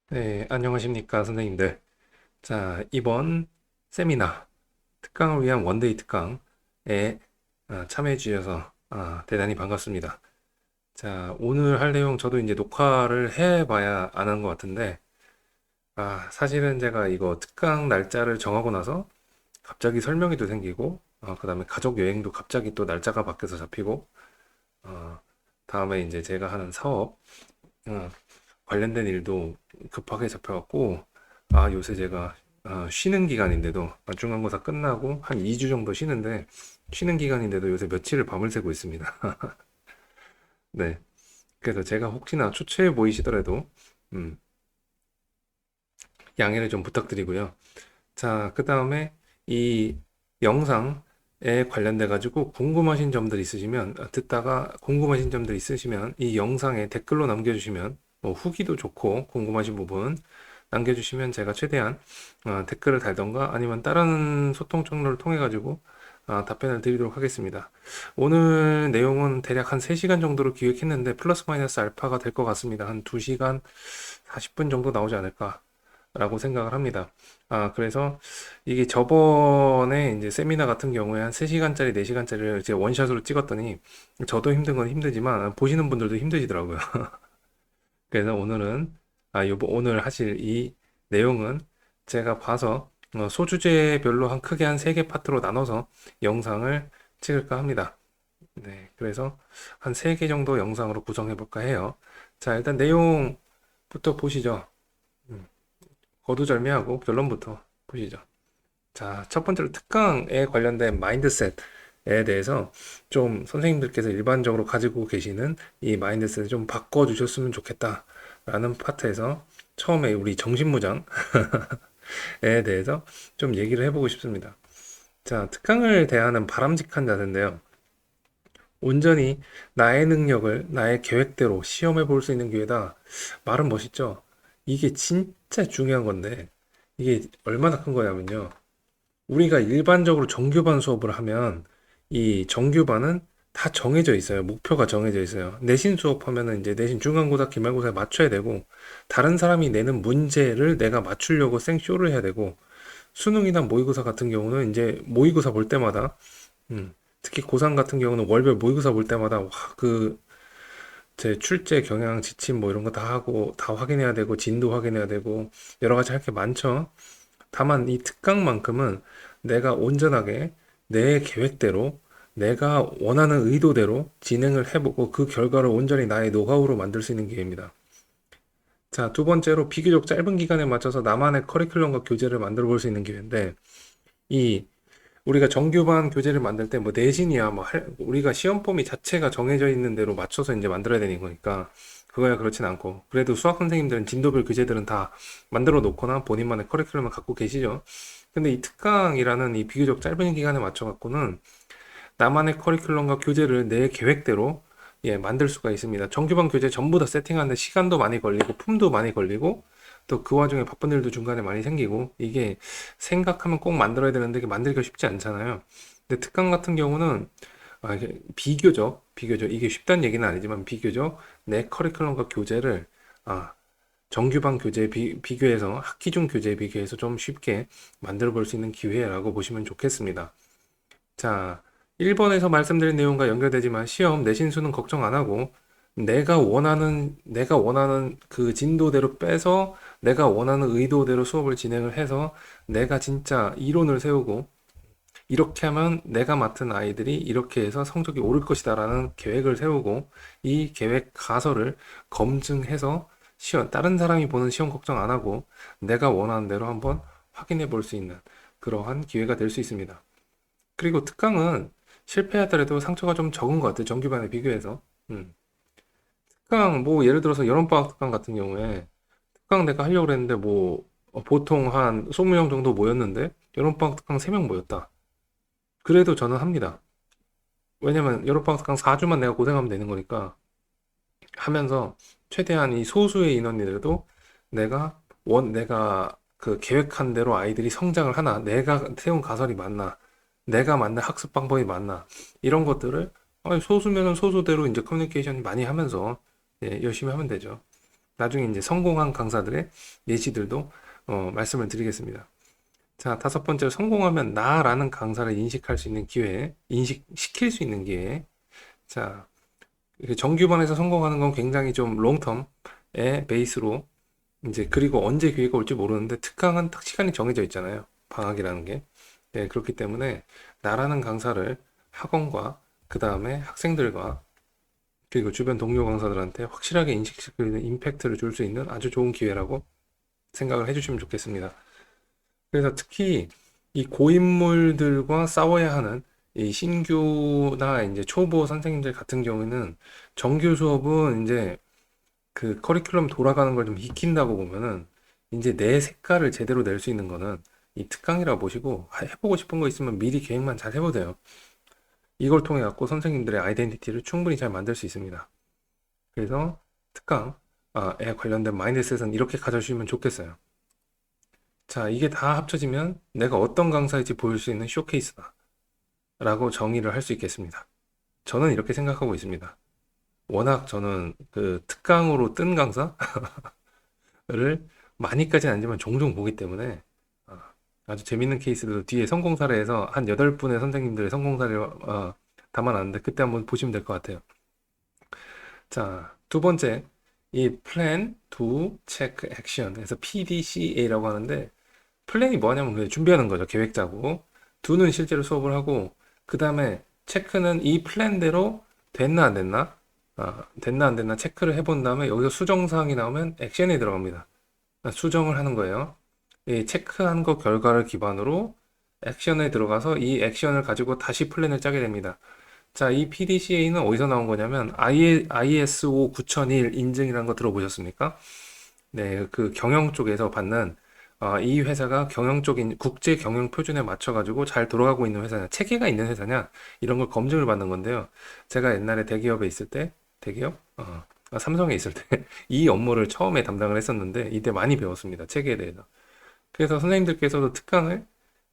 네, 안녕하십니까, 선생님들. 자, 이번 세미나, 특강을 위한 원데이 특강에 참여해 주셔서 대단히 반갑습니다. 자, 오늘 할 내용 저도 이제 녹화를 해봐야 아는 것 같은데, 사실은 제가 이거 특강 날짜를 정하고 나서 갑자기 설명회도 생기고, 그 다음에 가족 여행도 갑자기 또 날짜가 바뀌어서 잡히고, 어, 다음에 이제 제가 하는 사업, 어, 관련된 일도 급하게 잡혀갖고 요새 제가 쉬는 기간인데도 중간고사 끝나고 한 2주 정도 쉬는데 쉬는 기간인데도 요새 며칠을 밤을 새고 있습니다. 네. 그래서 제가 혹시나 초췌해 보이시더라도 음, 양해를 좀 부탁드리고요. 자, 그 다음에 이 영상에 관련돼 가지고 궁금하신 점들 있으시면 듣다가 궁금하신 점들 있으시면 이 영상에 댓글로 남겨주시면 뭐 후기도 좋고 궁금하신 부분 남겨주시면 제가 최대한 댓글을 달던가 아니면 다른 소통 통로를 통해 가지고 답변을 드리도록 하겠습니다. 오늘 내용은 대략 한 3시간 정도로 기획했는데 플러스 마이너스 알파가 될 것 같습니다. 한 2시간 40분 정도 나오지 않을까 라고 생각을 합니다. 그래서 이게 저번에 이제 세미나 같은 경우에 한 3시간짜리, 4시간짜리를 이제 원샷으로 찍었더니 저도 힘든 건 힘들지만 보시는 분들도 힘드시더라고요. 그래서 오늘은, 오늘 하실 이 내용은 제가 봐서 소주제별로 한 크게 한 3개 파트로 나눠서 영상을 찍을까 합니다. 네, 그래서 한 3개 정도 영상으로 구성해 볼까 해요. 자, 일단 내용부터 보시죠. 음, 거두절미하고 결론부터 보시죠. 자, 첫 번째로 특강에 관련된 마인드셋에 대해서 좀 선생님들께서 일반적으로 가지고 계시는 이 마인드셋을 좀 바꿔주셨으면 좋겠다라는 파트에서 처음에 우리 정신무장에 대해서 좀 얘기를 해보고 싶습니다. 자, 특강을 대하는 바람직한 자세인데요. 온전히 나의 능력을 나의 계획대로 시험해 볼 수 있는 기회다. 말은 멋있죠? 이게 진짜 중요한 건데, 이게 얼마나 큰 거냐면요. 우리가 일반적으로 정규반 수업을 하면 이 정규반은 다 정해져 있어요. 목표가 정해져 있어요. 내신 수업하면은 이제 내신 중간고사, 기말고사에 맞춰야 되고 다른 사람이 내는 문제를 내가 맞추려고 생쇼를 해야 되고 수능이나 모의고사 같은 경우는 이제 모의고사 볼 때마다 특히 고3 같은 경우는 월별 모의고사 볼 때마다 제 출제 경향 지침 뭐 이런 거 다 하고 다 확인해야 되고 진도 확인해야 되고 여러 가지 할 게 많죠. 다만 이 특강만큼은 내가 온전하게 내 계획대로 내가 원하는 의도대로 진행을 해보고 그 결과를 온전히 나의 노하우로 만들 수 있는 기회입니다. 자, 두 번째로 비교적 짧은 기간에 맞춰서 나만의 커리큘럼과 교재를 만들어 볼 수 있는 기회인데 이 우리가 정규반 교재를 만들 때 뭐 내신이야 우리가 시험 범위 자체가 정해져 있는 대로 맞춰서 이제 만들어야 되는 거니까 그거야 그렇진 않고 그래도 수학 선생님들은 진도별 교재들은 다 만들어 놓거나 본인만의 커리큘럼을 갖고 계시죠. 근데 이 특강이라는 이 비교적 짧은 기간에 맞춰 갖고는 나만의 커리큘럼과 교재를 내 계획대로 만들 수가 있습니다. 정규반 교재 전부 다 세팅하는데 시간도 많이 걸리고 품도 많이 걸리고 또 그 와중에 바쁜 일도 중간에 많이 생기고 이게 생각하면 꼭 만들어야 되는데 이게 만들기가 쉽지 않잖아요. 근데 특강 같은 경우는 이게 비교적 이게 쉽다는 얘기는 아니지만 비교적 내 커리큘럼과 교재를 정규반 교재에 비교해서 학기 중 교재에 비교해서 좀 쉽게 만들어 볼 수 있는 기회라고 보시면 좋겠습니다. 자, 1번에서 말씀드린 내용과 연결되지만 시험 내신 수는 걱정 안 하고 내가 원하는 그 진도대로 빼서 내가 원하는 의도대로 수업을 진행을 해서 내가 진짜 이론을 세우고 이렇게 하면 내가 맡은 아이들이 이렇게 해서 성적이 오를 것이다라는 계획을 세우고 이 계획 가설을 검증해서 다른 사람이 보는 시험 걱정 안 하고 내가 원하는 대로 한번 확인해 볼 수 있는 그러한 기회가 될 수 있습니다. 그리고 특강은 실패하더라도 상처가 좀 적은 것 같아요. 정규반에 비교해서. 음. 특강, 뭐, 예를 들어서 여름방학 특강 같은 경우에 특강 내가 하려고 그랬는데 보통 한 20명 정도 모였는데 여름방학 특강 3명 모였다. 그래도 저는 합니다. 왜냐면 여름방학 특강 4주만 내가 고생하면 되는 거니까 하면서 최대한 이 소수의 인원이라도 내가 그 계획한 대로 아이들이 성장을 하나, 내가 세운 가설이 맞나, 내가 만든 학습 방법이 맞나, 이런 것들을 소수면은 소수대로 이제 커뮤니케이션 많이 하면서 열심히 하면 되죠. 나중에 이제 성공한 강사들의 예시들도 말씀을 드리겠습니다. 자, 다섯 번째로 성공하면 나라는 강사를 인식할 수 있는 기회, 인식시킬 수 있는 기회. 자, 정규반에서 성공하는 건 굉장히 좀 롱텀의 베이스로 이제 그리고 언제 기회가 올지 모르는데 특강은 딱 시간이 정해져 있잖아요. 방학이라는 게. 네, 그렇기 때문에 나라는 강사를 학원과 그 다음에 학생들과 그리고 주변 동료 강사들한테 확실하게 인식시키는 임팩트를 줄 수 있는 아주 좋은 기회라고 생각을 해주시면 좋겠습니다. 그래서 특히 이 고인물들과 싸워야 하는 이 신규나 이제 초보 선생님들 같은 경우에는 정규 수업은 이제 그 커리큘럼 돌아가는 걸 좀 익힌다고 보면은 이제 내 색깔을 제대로 낼 수 있는 거는 이 특강이라 보시고 해보고 싶은 거 있으면 미리 계획만 잘 해보세요. 이걸 통해 갖고 선생님들의 아이덴티티를 충분히 잘 만들 수 있습니다. 그래서 특강에 관련된 마인드셋은 이렇게 가져주시면 좋겠어요. 자, 이게 다 합쳐지면 내가 어떤 강사인지 보일 수 있는 쇼케이스다 라고 정의를 할 수 있겠습니다. 저는 이렇게 생각하고 있습니다. 워낙 저는 그 특강으로 뜬 강사를 많이까지는 아니지만 종종 보기 때문에 아주 재밌는 케이스도 뒤에 성공 사례에서 한 8분의 선생님들의 성공 사례를 담아놨는데 그때 한번 보시면 될 것 같아요. 자, 두 번째, 이 plan, do, check, action에서 PDCA라고 하는데 플랜이 뭐냐면 그냥 준비하는 거죠. 계획 짜고. do는 실제로 수업을 하고 그 다음에 체크는 이 플랜대로 됐나 안 됐나? 됐나 안 됐나 체크를 해본 다음에 여기서 수정사항이 나오면 액션에 들어갑니다. 수정을 하는 거예요. 이 체크한 거 결과를 기반으로 액션에 들어가서 이 액션을 가지고 다시 플랜을 짜게 됩니다. 자, 이 PDCA는 어디서 나온 거냐면 ISO 9001 인증이라는 거 들어보셨습니까? 네, 그 경영 쪽에서 받는 이 회사가 경영 쪽인 국제 경영 표준에 맞춰가지고 잘 돌아가고 있는 회사냐, 체계가 있는 회사냐 이런 걸 검증을 받는 건데요. 제가 옛날에 대기업에 있을 때, 대기업? 삼성에 있을 때 이 업무를 처음에 담당을 했었는데 이때 많이 배웠습니다. 체계에 대해서. 그래서 선생님들께서도 특강을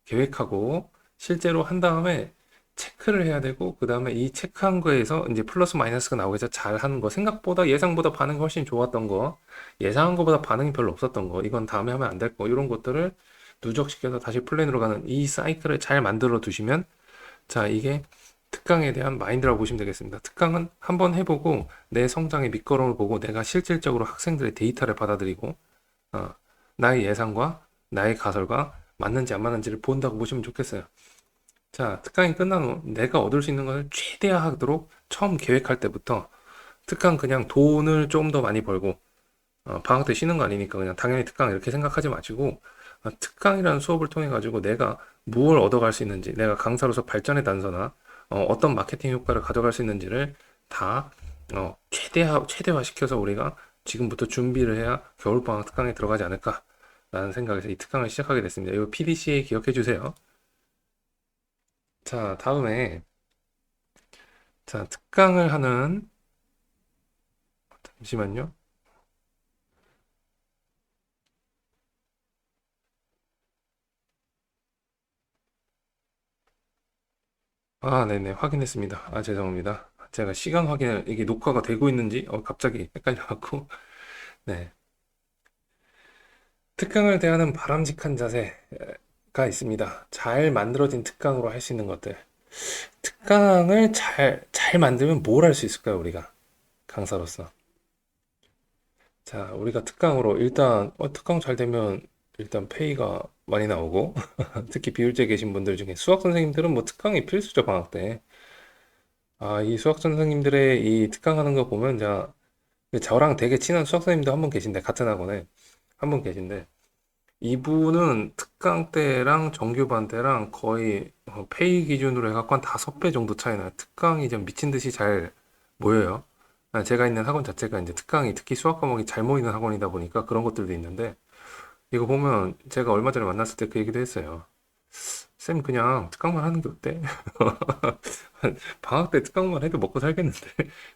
계획하고 실제로 한 다음에 체크를 해야 되고 그 다음에 이 체크한 거에서 이제 플러스 마이너스가 나오기 위해서 잘 하는 거 생각보다 예상보다 반응이 훨씬 좋았던 거 예상한 것보다 반응이 별로 없었던 거 이건 다음에 하면 안 될 거 이런 것들을 누적시켜서 다시 플랜으로 가는 이 사이클을 잘 만들어 두시면 자 이게 특강에 대한 마인드라고 보시면 되겠습니다. 특강은 한번 해보고 내 성장의 밑거름을 보고 내가 실질적으로 학생들의 데이터를 받아들이고 어, 나의 예상과 나의 가설과 맞는지 안 맞는지를 본다고 보시면 좋겠어요. 자, 특강이 끝난 후 내가 얻을 수 있는 것을 최대화하도록 처음 계획할 때부터 특강 그냥 돈을 좀 더 많이 벌고 방학 때 쉬는 거 아니니까 그냥 당연히 특강 이렇게 생각하지 마시고 특강이라는 수업을 통해 가지고 내가 무엇을 얻어갈 수 있는지 내가 강사로서 발전의 단서나 어떤 마케팅 효과를 가져갈 수 있는지를 다 최대화 시켜서 우리가 지금부터 준비를 해야 겨울방학 특강에 들어가지 않을까라는 생각에서 이 특강을 시작하게 됐습니다. 이거 PDCA 기억해 주세요. 자, 다음에 자, 특강을 하는 잠시만요. 네네. 확인했습니다. 죄송합니다. 제가 시간 확인을 이게 녹화가 되고 있는지 갑자기 헷갈려갖고 네. 특강을 대하는 바람직한 자세가 있습니다. 잘 만들어진 특강으로 할 수 있는 것들. 특강을 잘 만들면 뭘 할 수 있을까요, 우리가? 강사로서. 자, 우리가 특강으로 일단 특강 잘 되면 일단 페이가 많이 나오고 특히 비율제 계신 분들 중에 수학 선생님들은 뭐 특강이 필수죠, 방학 때. 이 수학 선생님들의 이 특강하는 거 보면 저랑 되게 친한 수학 선생님도 한 분 계신데 같은 학원에 한 분 계신데 이분은 특강 때랑 정규반 때랑 거의 페이 기준으로 해갖고 한 5배 정도 차이 나요. 특강이 좀 미친 듯이 잘 모여요. 제가 있는 학원 자체가 이제 특강이 특히 수학 과목이 잘 모이는 학원이다 보니까 그런 것들도 있는데 이거 보면 제가 얼마 전에 만났을 때 그 얘기도 했어요. 쌤 그냥 특강만 하는 게 어때? 방학 때 특강만 해도 먹고 살겠는데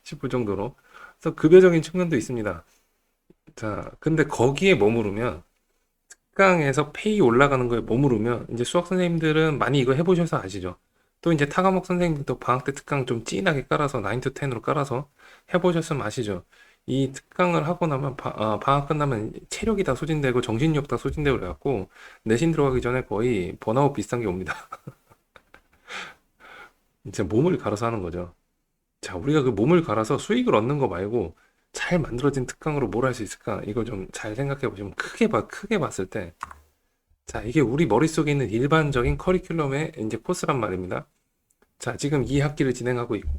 싶을 정도로. 그래서 급여적인 측면도 있습니다. 자, 근데 거기에 머무르면 특강에서 페이 올라가는 거에 머무르면 이제 수학 선생님들은 많이 이거 해보셔서 아시죠? 또 이제 타과목 선생님들도 방학 때 특강 좀 진하게 깔아서 9 to 10으로 깔아서 해보셨으면 아시죠? 이 특강을 하고 나면 방학 끝나면 체력이 다 소진되고 정신력 다 소진되고 그래갖고 내신 들어가기 전에 거의 번아웃 비슷한 게 옵니다. 이제 몸을 갈아서 하는 거죠. 자, 우리가 그 몸을 갈아서 수익을 얻는 거 말고 잘 만들어진 특강으로 뭘 할 수 있을까? 이걸 좀 잘 생각해 보시면 크게 봤을 때, 자, 이게 우리 머릿속에 있는 일반적인 커리큘럼의 이제 코스란 말입니다. 자, 지금 2학기를 진행하고 있고,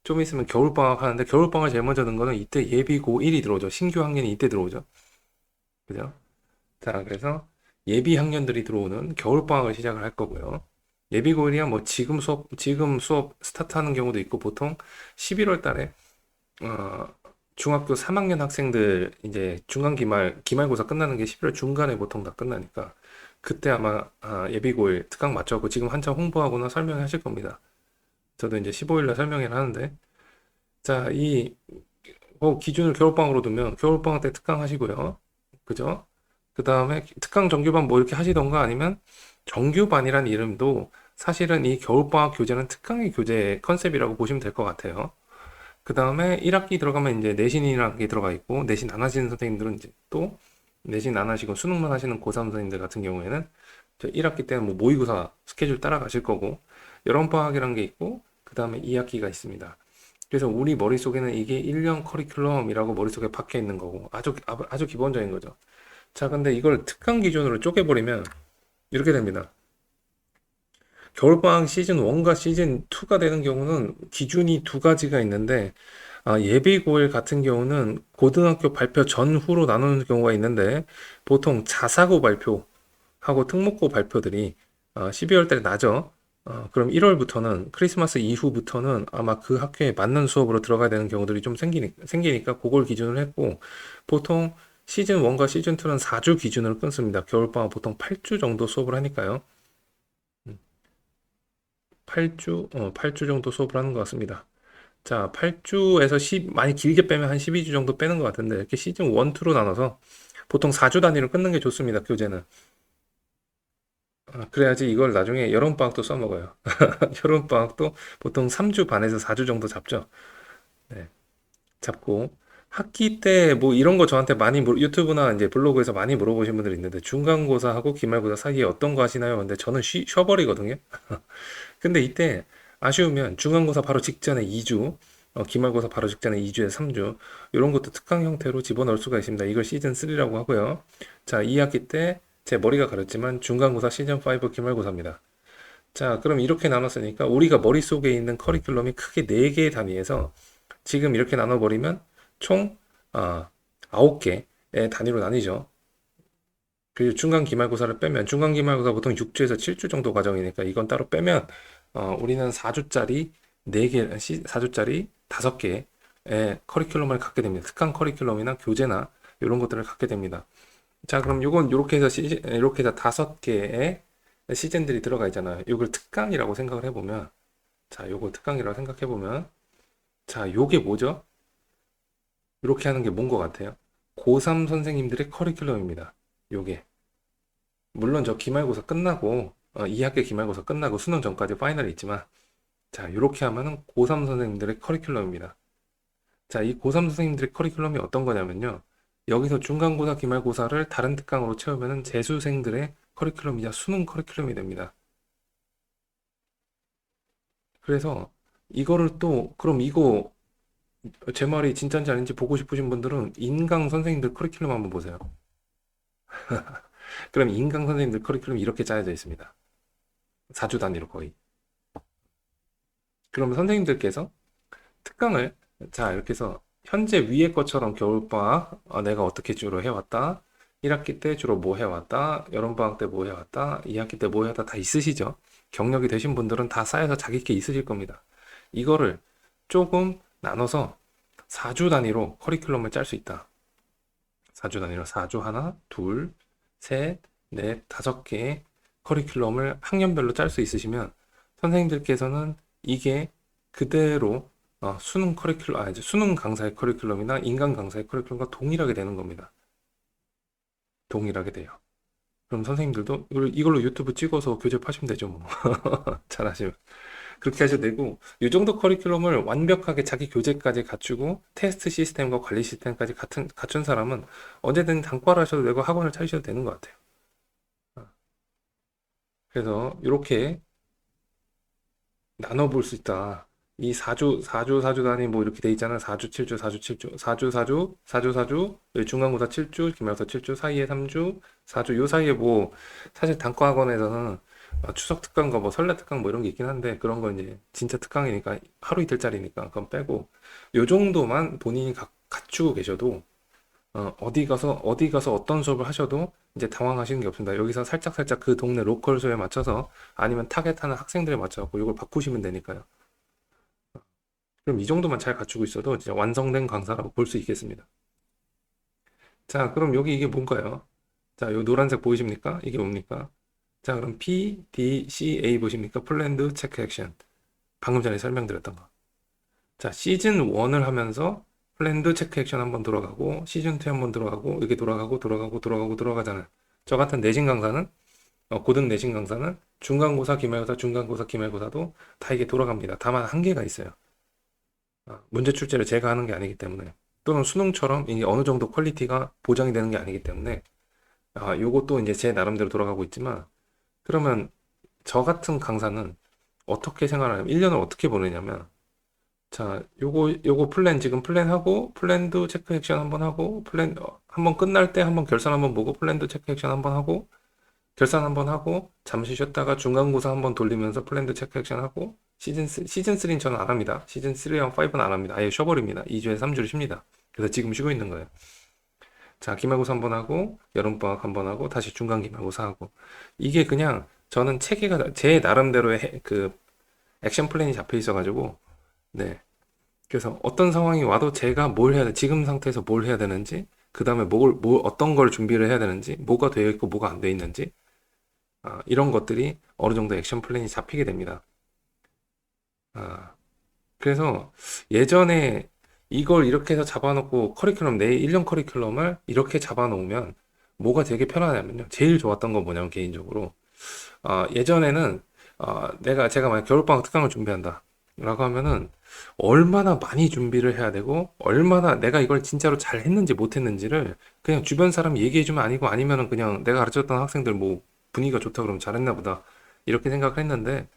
좀 있으면 겨울방학 하는데, 겨울방학 제일 먼저 든 거는 이때 예비 고1이 들어오죠. 신규 학년이 이때 들어오죠. 그죠? 자, 그래서 예비 학년들이 들어오는 겨울방학을 시작을 할 거고요. 예비 고1이야 뭐 지금 수업 스타트하는 경우도 있고, 보통 11월 달에, 어, 중학교 3학년 학생들 이제 기말고사 끝나는 게 11월 중간에 보통 다 끝나니까, 그때 아마 예비 고1 특강 맞춰갖고 지금 한참 홍보하거나 설명하실 겁니다. 저도 이제 15일 날 설명회를 하는데, 자, 기준을 겨울방학으로 두면 겨울방학 때 특강 하시고요. 그죠? 그 다음에 특강 정규반 뭐 이렇게 하시던가 아니면 정규반이란 이름도 사실은 이 겨울방학 교재는 특강의 교재 컨셉이라고 보시면 될 것 같아요. 그 다음에 1학기 들어가면 이제 내신이라는 게 들어가 있고, 내신 안 하시는 선생님들은 이제 또 내신 안 하시고 수능만 하시는 고3 선생님들 같은 경우에는 저 1학기 때는 뭐 모의고사 스케줄 따라가실 거고, 여름방학이라는 게 있고, 그 다음에 2학기가 있습니다. 그래서 우리 머릿속에는 이게 1년 커리큘럼이라고 머릿속에 박혀 있는 거고, 아주 기본적인 거죠. 자, 근데 이걸 특강 기준으로 쪼개버리면 이렇게 됩니다. 겨울방학 시즌 1과 시즌 2가 되는 경우는 기준이 두 가지가 있는데, 예비고일 같은 경우는 고등학교 발표 전후로 나누는 경우가 있는데, 보통 자사고 발표하고 특목고 발표들이 12월 달에 나죠. 그럼 1월부터는 크리스마스 이후부터는 아마 그 학교에 맞는 수업으로 들어가야 되는 경우들이 좀 생기니까 그걸 기준으로 했고, 보통 시즌 1과 시즌 2는 4주 기준으로 끊습니다. 겨울방학 보통 8주 정도 수업을 하니까요. 8주 정도 수업을 하는 것 같습니다. 자, 8주에서 많이 길게 빼면 한 12주 정도 빼는 것 같은데, 이렇게 시즌 1, 2로 나눠서 보통 4주 단위로 끊는 게 좋습니다, 교재는. 그래야지 이걸 나중에 여름방학도 써먹어요. 여름방학도 보통 3주 반에서 4주 정도 잡죠. 네, 잡고. 학기 때 뭐 이런 거 저한테 유튜브나 이제 블로그에서 많이 물어보신 분들이 있는데, 중간고사하고 기말고사 사이에 어떤 거 하시나요? 근데 저는 쉬어버리거든요. 근데 이때 아쉬우면 중간고사 바로 직전에 2주, 기말고사 바로 직전에 2주에서 3주, 이런 것도 특강 형태로 집어넣을 수가 있습니다. 이걸 시즌 3라고 하고요. 자, 2학기 때 제 머리가 가렸지만 중간고사 시즌 5 기말고사입니다. 자, 그럼 이렇게 나눴으니까 우리가 머릿속에 있는 커리큘럼이 크게 4개의 단위에서 지금 이렇게 나눠버리면 총 9개의 단위로 나뉘죠. 그리고 중간 기말고사를 빼면 중간 기말고사 보통 6주에서 7주 정도 과정이니까 이건 따로 빼면 우리는 4주짜리 4주짜리 5개의 커리큘럼을 갖게 됩니다. 특강 커리큘럼이나 교재나 이런 것들을 갖게 됩니다. 자, 그럼 이건 이렇게 해서 5개의 시즌들이 들어가 있잖아요. 이걸 특강이라고 생각을 해보면, 자, 요거 특강이라고 생각해 보면, 자, 요게 뭐죠? 이렇게 하는 게 뭔 것 같아요? 고3 선생님들의 커리큘럼입니다. 요게. 물론 저 기말고사 끝나고 2학기 기말고사 끝나고 수능 전까지 파이널이 있지만, 자, 이렇게 하면은 고3 선생님들의 커리큘럼입니다. 자, 이 고3 선생님들의 커리큘럼이 어떤 거냐면요. 여기서 중간고사 기말고사를 다른 특강으로 채우면은 재수생들의 커리큘럼이자 수능 커리큘럼이 됩니다. 그래서 이거를 또 그럼 이거 제 말이 진짜인지 아닌지 보고 싶으신 분들은 인강 선생님들 커리큘럼 한번 보세요. 그럼 인강 선생님들 커리큘럼이 이렇게 짜여져 있습니다. 4주 단위로 거의. 그러면 선생님들께서 특강을 자 이렇게 해서 현재 위의 것처럼 겨울방학 내가 어떻게 주로 해왔다. 1학기 때 주로 뭐 해왔다. 여름방학 때 뭐 해왔다. 2학기 때 뭐 해왔다. 다 있으시죠? 경력이 되신 분들은 다 쌓여서 자기 게 있으실 겁니다. 이거를 조금 나눠서 4주 단위로 커리큘럼을 짤 수 있다. 4주 단위로 4주 하나, 둘, 셋, 넷, 5개의 커리큘럼을 학년별로 짤 수 있으시면 선생님들께서는 이게 그대로 이제 수능 강사의 커리큘럼이나 인강 강사의 커리큘럼과 동일하게 되는 겁니다. 동일하게 돼요. 그럼 선생님들도 이걸로 유튜브 찍어서 교재 파시면 되죠, 뭐. 잘하시면. 그렇게 하셔도 되고, 이 정도 커리큘럼을 완벽하게 자기 교재까지 갖추고, 테스트 시스템과 관리 시스템까지 갖춘 사람은 언제든 단과를 하셔도 되고, 학원을 차리셔도 되는 것 같아요. 그래서 이렇게 나눠볼 수 있다. 이 4주 단위 뭐 이렇게 돼 있잖아. 4주, 7주, 4주, 7주, 4주, 4주, 4주, 4주, 중간고사 7주, 기말고사 7주, 사이에 3주, 4주, 요 사이에 뭐, 사실 단과학원에서는 추석 특강과 뭐 설레 특강 뭐 이런 게 있긴 한데, 그런 건 이제 진짜 특강이니까 하루 이틀짜리니까 그건 빼고, 요 정도만 본인이 갖추고 계셔도, 어디 가서 어떤 수업을 하셔도 이제 당황하시는 게 없습니다. 여기서 살짝 그 동네 로컬 수에 맞춰서 아니면 타겟하는 학생들에 맞춰서 이걸 바꾸시면 되니까요. 그럼 이 정도만 잘 갖추고 있어도 진짜 완성된 강사라고 볼 수 있겠습니다. 자, 그럼 여기 이게 뭔가요? 자, 요 노란색 보이십니까? 이게 뭡니까? 자, 그럼 P, D, C, A 보십니까? 플랜드, 체크, 액션. 방금 전에 설명드렸던 거. 자, 시즌 1을 하면서 플랜드, 체크, 액션 한번 돌아가고, 시즌 2 한번 돌아가고, 이게 돌아가잖아요. 저 같은 내신 강사는, 고등 내신 강사는 중간고사, 기말고사도 다 이게 돌아갑니다. 다만 한계가 있어요. 문제 출제를 제가 하는 게 아니기 때문에 또는 수능처럼 이게 어느 정도 퀄리티가 보장이 되는 게 아니기 때문에 요것도 이제 제 나름대로 돌아가고 있지만 그러면 저 같은 강사는 어떻게 생활하냐면 1년을 어떻게 보내냐면 자 요거 플랜 지금 플랜하고 플랜도 체크 액션 한번 하고 플랜 한번 끝날 때 한번 결산 한번 보고 플랜도 체크 액션 한번 하고 결산 한번 하고 잠시 쉬었다가 중간고사 한번 돌리면서 플랜드 체크 액션 하고 시즌 3는 저는 안 합니다. 시즌 3랑 5는 안 합니다. 아예 쉬어버립니다. 2주에 3주를 쉽니다. 그래서 지금 쉬고 있는 거예요. 자, 기말고사 한번 하고 여름방학 한번 하고 다시 중간 기말고사 하고 이게 그냥 저는 체계가 제 나름대로의 그 액션 플랜이 잡혀 있어가지고 네. 그래서 어떤 상황이 와도 제가 뭘 해야 돼, 지금 상태에서 뭘 해야 되는지 그 다음에 어떤 걸 준비를 해야 되는지 뭐가 되어 있고 뭐가 안 되어 있는지 이런 것들이 어느 정도 액션 플랜이 잡히게 됩니다. 아, 그래서 예전에 이걸 이렇게 해서 잡아놓고 내 1년 커리큘럼을 이렇게 잡아놓으면 뭐가 되게 편하냐면요. 제일 좋았던 건 뭐냐면 개인적으로 예전에는 제가 만약 겨울방학 특강을 준비한다 라고 하면은 얼마나 많이 준비를 해야 되고 얼마나 내가 이걸 진짜로 잘 했는지 못 했는지를 그냥 주변 사람이 얘기해주면 아니고 아니면은 그냥 내가 가르쳤던 학생들 뭐 분위기가 좋다 그러면 잘했나 보다 이렇게 생각을 했는데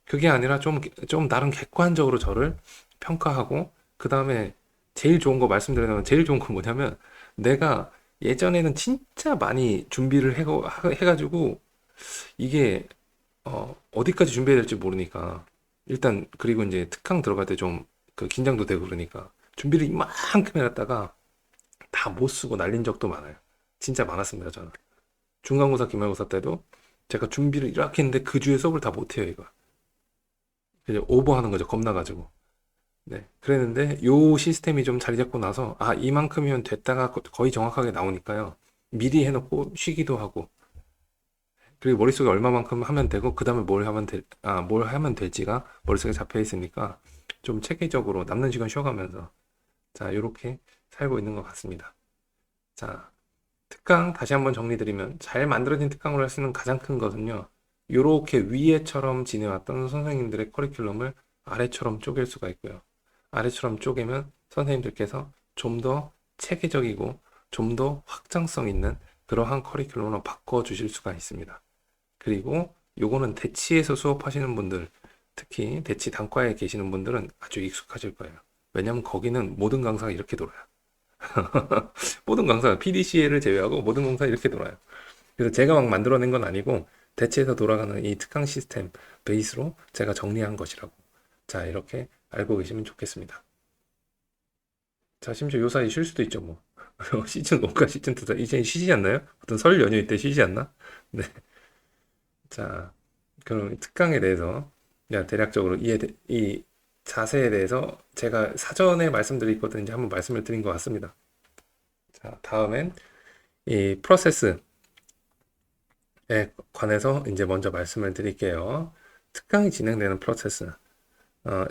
그게 아니라 좀 나름 객관적으로 저를 평가하고 그 다음에 제일 좋은 거 말씀드리면 제일 좋은 건 뭐냐면 내가 예전에는 진짜 많이 준비를 해가지고 이게 어디까지 준비해야 될지 모르니까 일단 그리고 이제 특강 들어갈 때 좀 그 긴장도 되고 그러니까 준비를 이만큼 해놨다가 다 못 쓰고 날린 적도 많아요. 진짜 많았습니다, 저는. 중간고사, 기말고사 때도 제가 준비를 이렇게 했는데 그 주에 수업을 다 못해요, 이거. 이제 오버하는 거죠, 겁나가지고. 네. 그랬는데 요 시스템이 좀 자리 잡고 나서 이만큼이면 됐다가 거의 정확하게 나오니까요. 미리 해놓고 쉬기도 하고 그리고 머릿속에 얼마만큼 하면 되고 그다음에 뭘 하면 될지가 머릿속에 잡혀 있으니까 좀 체계적으로 남는 시간 쉬어가면서 자, 요렇게 살고 있는 것 같습니다. 자, 특강 다시 한번 정리드리면 잘 만들어진 특강으로 할 수 있는 가장 큰 것은요. 요렇게 위에처럼 지내왔던 선생님들의 커리큘럼을 아래처럼 쪼갤 수가 있고요. 아래처럼 쪼개면 선생님들께서 좀 더 체계적이고 좀 더 확장성 있는 그러한 커리큘럼으로 바꿔주실 수가 있습니다. 그리고 요거는 대치에서 수업하시는 분들, 특히 대치 단과에 계시는 분들은 아주 익숙하실 거예요. 왜냐면 거기는 모든 강사가 이렇게 돌아요. 모든 강사가 PDCA를 제외하고 모든 강사가 이렇게 돌아요. 그래서 제가 막 만들어낸 건 아니고 대체해서 돌아가는 이 특강 시스템 베이스로 제가 정리한 것이라고. 자, 이렇게 알고 계시면 좋겠습니다. 자, 심지어 요 사이 쉴 수도 있죠, 뭐. 시즌 5가 시즌 2, 이제 쉬지 않나요? 어떤 설 연휴 때 쉬지 않나? 네. 자, 그럼 특강에 대해서 그냥 대략적으로 이 자세에 대해서 제가 사전에 말씀드렸거든요. 이제 한번 말씀을 드린 것 같습니다. 자, 다음엔 이 프로세스에 관해서 이제 먼저 말씀을 드릴게요. 특강이 진행되는 프로세스.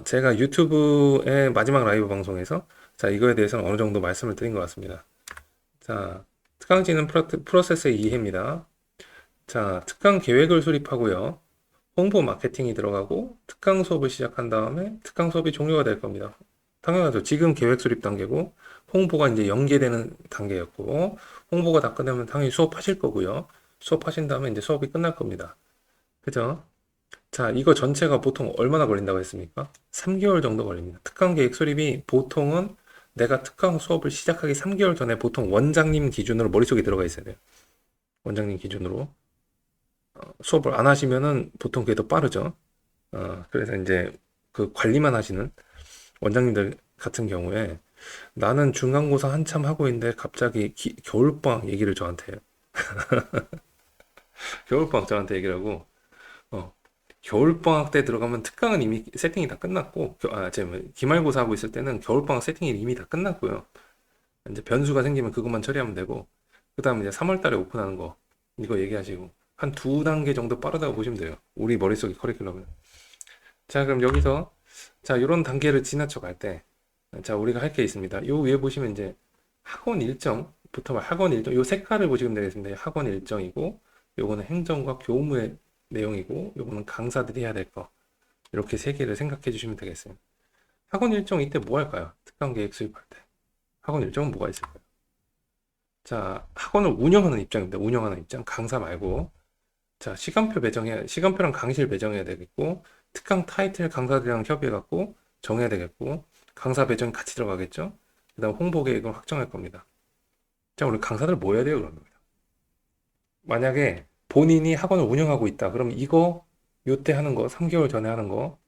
제가 유튜브의 마지막 라이브 방송에서 자, 이거에 대해서는 어느 정도 말씀을 드린 것 같습니다. 자, 특강 진행 프로세스의 이해입니다. 자, 특강 계획을 수립하고요. 홍보 마케팅이 들어가고 특강 수업을 시작한 다음에 특강 수업이 종료가 될 겁니다. 당연하죠. 지금 계획 수립 단계고 홍보가 이제 연계되는 단계였고 홍보가 다 끝나면 당연히 수업하실 거고요. 수업하신 다음에 이제 수업이 끝날 겁니다. 그죠? 자, 이거 전체가 보통 얼마나 걸린다고 했습니까? 3개월 정도 걸립니다. 특강 계획 수립이 보통은 내가 특강 수업을 시작하기 3개월 전에 보통 원장님 기준으로 머릿속에 들어가 있어야 돼요. 원장님 기준으로. 수업을 안 하시면은 보통 그게 더 빠르죠. 그래서 이제 그 관리만 하시는 원장님들 같은 경우에 나는 중간고사 한참 하고 있는데 갑자기 겨울방학 얘기를 저한테 해요. 겨울방학 저한테 얘기를 하고, 어, 겨울방학 때 들어가면 특강은 이미 세팅이 다 끝났고, 제 기말고사 하고 있을 때는 겨울방학 세팅이 이미 다 끝났고요. 이제 변수가 생기면 그것만 처리하면 되고, 그 다음에 이제 3월 달에 오픈하는 거, 이거 얘기하시고, 한 두 단계 정도 빠르다고 보시면 돼요. 우리 머릿속의 커리큘럼은. 자, 그럼 여기서, 자, 이런 단계를 지나쳐 갈 때, 자, 우리가 할 게 있습니다. 요 위에 보시면 이제 학원 일정부터 학원 일정, 요 색깔을 보시면 되겠습니다. 학원 일정이고, 요거는 행정과 교무의 내용이고, 요거는 강사들이 해야 될 거. 이렇게 세 개를 생각해 주시면 되겠어요. 학원 일정 이때 뭐 할까요? 특강 계획 수립할 때. 학원 일정은 뭐가 있을까요? 자, 학원을 운영하는 입장입니다. 운영하는 입장. 강사 말고. 자, 시간표랑 강의실 배정해야 되겠고, 특강 타이틀 강사들이랑 협의해갖고 정해야 되겠고, 강사 배정이 같이 들어가겠죠? 그 다음 홍보 계획을 확정할 겁니다. 자, 우리 강사들 뭐 해야 돼요, 그러면? 만약에 본인이 학원을 운영하고 있다. 그럼 이거, 요때 하는 거, 3개월 전에 하는 거,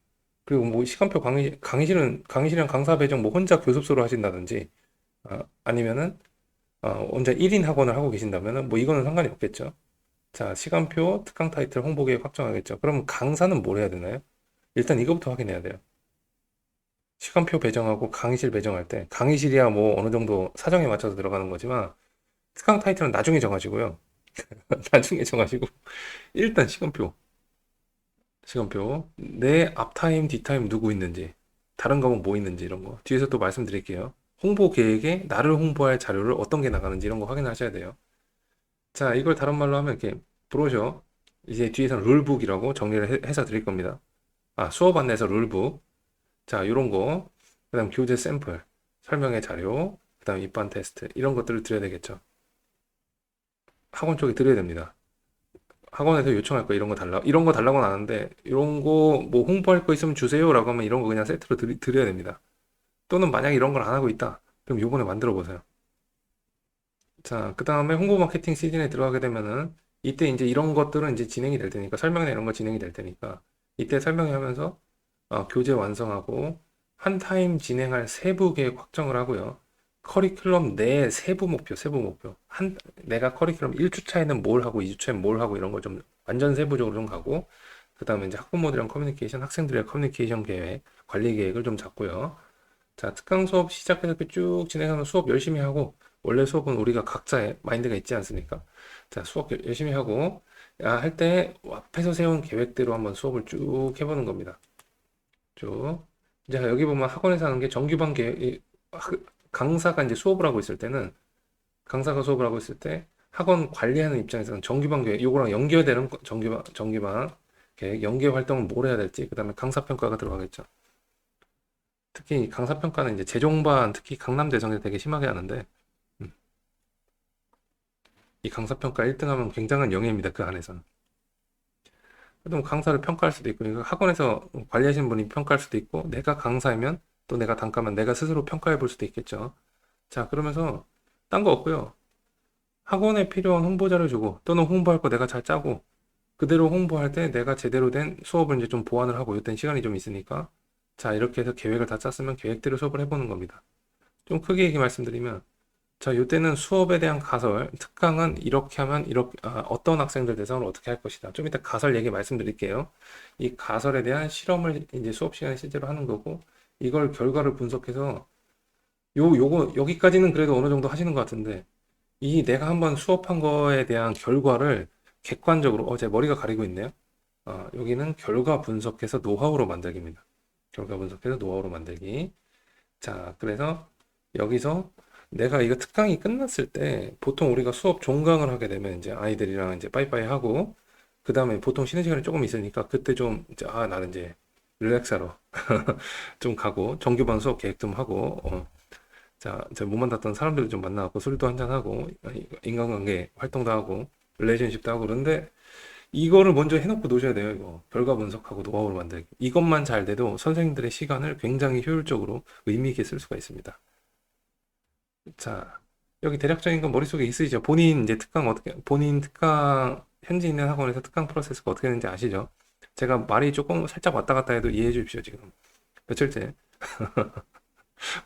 그리고 뭐 시간표 강의실이랑 강사 배정 뭐 혼자 교습소로 하신다든지, 아니면은, 혼자 1인 학원을 하고 계신다면은 뭐 이거는 상관이 없겠죠. 자, 시간표, 특강 타이틀, 홍보 계획 확정하겠죠. 그럼 강사는 뭘 해야 되나요? 일단 이거부터 확인해야 돼요. 시간표 배정하고 강의실 배정할 때, 강의실이야 뭐 어느 정도 사정에 맞춰서 들어가는 거지만, 특강 타이틀은 나중에 정하시고요. 나중에 정하시고, 일단 내 앞타임, 뒷타임 누구 있는지, 다른 과목 뭐 있는지 이런 거. 뒤에서 또 말씀드릴게요. 홍보 계획에 나를 홍보할 자료를 어떤 게 나가는지 이런 거 확인하셔야 돼요. 자, 이걸 다른 말로 하면 이렇게 브로셔, 이제 뒤에서는 룰북이라고 정리를 해서 드릴 겁니다. 수업 안내서 룰북. 자, 요런 거. 그 다음 교재 샘플, 설명의 자료, 그 다음 입반 테스트. 이런 것들을 드려야 되겠죠. 학원 쪽에 드려야 됩니다. 학원에서 요청할 거 이런 거 달라. 이런 거 달라고는 안 하는데, 이런 거 뭐 홍보할 거 있으면 주세요. 라고 하면 이런 거 그냥 세트로 드려야 됩니다. 또는 만약에 이런 걸 안 하고 있다. 그럼 요번에 만들어 보세요. 자, 그 다음에 홍보 마케팅 시즌에 들어가게 되면은, 이때 이제 이런 것들은 이제 진행이 될 테니까, 설명이나 이런 거 진행이 될 테니까, 이때 설명회 하면서, 교재 완성하고, 한 타임 진행할 세부 계획 확정을 하고요. 커리큘럼 내 세부 목표. 내가 커리큘럼 1주차에는 뭘 하고, 2주차에는 뭘 하고, 이런 거 좀 완전 세부적으로 좀 가고, 그 다음에 이제 학부모들이랑 커뮤니케이션, 학생들이랑 커뮤니케이션 계획, 관리 계획을 좀 잡고요. 자, 특강 수업 시작해서 이렇게 쭉 진행하면 수업 열심히 하고, 원래 수업은 우리가 각자의 마인드가 있지 않습니까? 자, 수업 열심히 하고, 할 때 앞에서 세운 계획대로 한번 수업을 쭉 해보는 겁니다. 쭉. 이제 여기 보면 학원에서 하는 게 정규반 계획, 강사가 이제 수업을 하고 있을 때는, 강사가 수업을 하고 있을 때, 학원 관리하는 입장에서는 정규반 계획, 요거랑 연결되는 정규반 계획, 연계 활동을 뭘 해야 될지, 그 다음에 강사 평가가 들어가겠죠. 특히 강사 평가는 이제 재종반, 특히 강남 대성에 되게 심하게 하는데, 음, 이 강사 평가 1등 하면 굉장한 영예입니다. 그 안에서는. 그래도 뭐 강사를 평가할 수도 있고, 이거 학원에서 관리하시는 분이 평가할 수도 있고, 내가 강사면 또 내가 단가면 내가 스스로 평가해 볼 수도 있겠죠. 자, 그러면서 딴 거 없고요. 학원에 필요한 홍보자를 주고, 또는 홍보할 거 내가 잘 짜고, 그대로 홍보할 때 내가 제대로 된 수업을 이제 좀 보완을 하고, 이땐 시간이 좀 있으니까, 자, 이렇게 해서 계획을 다 짰으면 계획대로 수업을 해보는 겁니다. 좀 크게 얘기 말씀드리면, 자, 요때는 수업에 대한 가설, 특강은 이렇게 하면 이렇게 어떤 학생들 대상으로 어떻게 할 것이다. 좀 이따 가설 얘기 말씀드릴게요. 이 가설에 대한 실험을 이제 수업 시간에 실제로 하는 거고, 이걸 결과를 분석해서 요거 여기까지는 그래도 어느 정도 하시는 것 같은데, 이 내가 한번 수업한 거에 대한 결과를 객관적으로 제 머리가 가리고 있네요. 여기는 결과 분석해서 노하우로 만들기입니다. 결과 분석해서 노하우로 만들기. 자, 그래서 여기서 내가 이거 특강이 끝났을 때 보통 우리가 수업 종강을 하게 되면 이제 아이들이랑 이제 빠이빠이 하고 그 다음에 보통 쉬는 시간이 조금 있으니까 그때 좀, 이제, 나는 이제 릴렉스하러 좀 가고, 정규반 수업 계획 좀 하고, 자, 못 만났던 사람들도 좀 만나고, 술도 한잔하고, 인간관계 활동도 하고, 릴레이션십도 하고, 그런데 이거를 먼저 해놓고 노셔야 돼요, 이거. 결과 분석하고 노하우를 만들기. 이것만 잘 돼도 선생님들의 시간을 굉장히 효율적으로 의미 있게 쓸 수가 있습니다. 자, 여기 대략적인 건 머릿속에 있으시죠? 본인 이제 특강 어떻게, 본인 특강, 현재 있는 학원에서 특강 프로세스가 어떻게 되는지 아시죠? 제가 말이 조금 살짝 왔다 갔다 해도 이해해 주십시오, 지금. 며칠째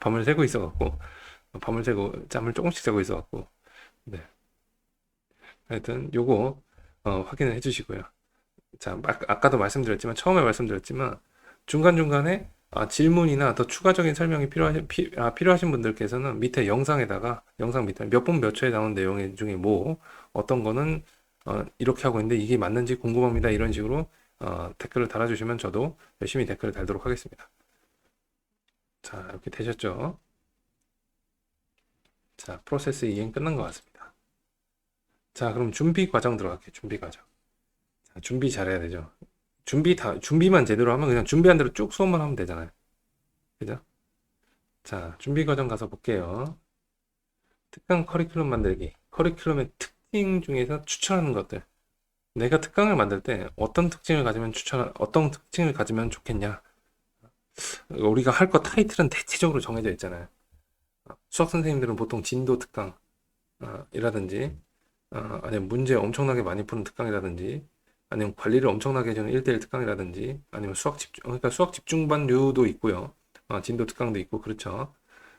밤을 새고 있어갖고, 밤을 새고, 잠을 조금씩 자고 있어갖고, 네. 하여튼, 요거, 확인을 해 주시고요. 자, 아까도 말씀드렸지만, 처음에 말씀드렸지만, 중간중간에 질문이나 더 추가적인 설명이 필요하신 분들께서는 밑에 영상에다가, 영상 밑에 몇 분 몇 초에 나온 내용 중에 뭐, 어떤 거는, 이렇게 하고 있는데 이게 맞는지 궁금합니다. 이런 식으로, 댓글을 달아주시면 저도 열심히 댓글을 달도록 하겠습니다. 자, 이렇게 되셨죠? 자, 프로세스 이행 끝난 것 같습니다. 자, 그럼 준비 과정 들어갈게요. 준비 과정. 자, 준비 잘해야 되죠. 준비만 제대로 하면 그냥 준비한 대로 쭉 수업만 하면 되잖아요. 그죠? 자, 준비 과정 가서 볼게요. 특강 커리큘럼 만들기. 커리큘럼의 특징 중에서 추천하는 것들. 내가 특강을 만들 때 어떤 특징을 가지면 좋겠냐. 우리가 할 거 타이틀은 대체적으로 정해져 있잖아요. 수학 선생님들은 보통 진도 특강, 이라든지, 아니면 문제 엄청나게 많이 푸는 특강이라든지, 아니면 관리를 엄청나게 해주는 1대1 특강이라든지, 아니면 그러니까 수학 집중반류도 있고요. 진도 특강도 있고, 그렇죠.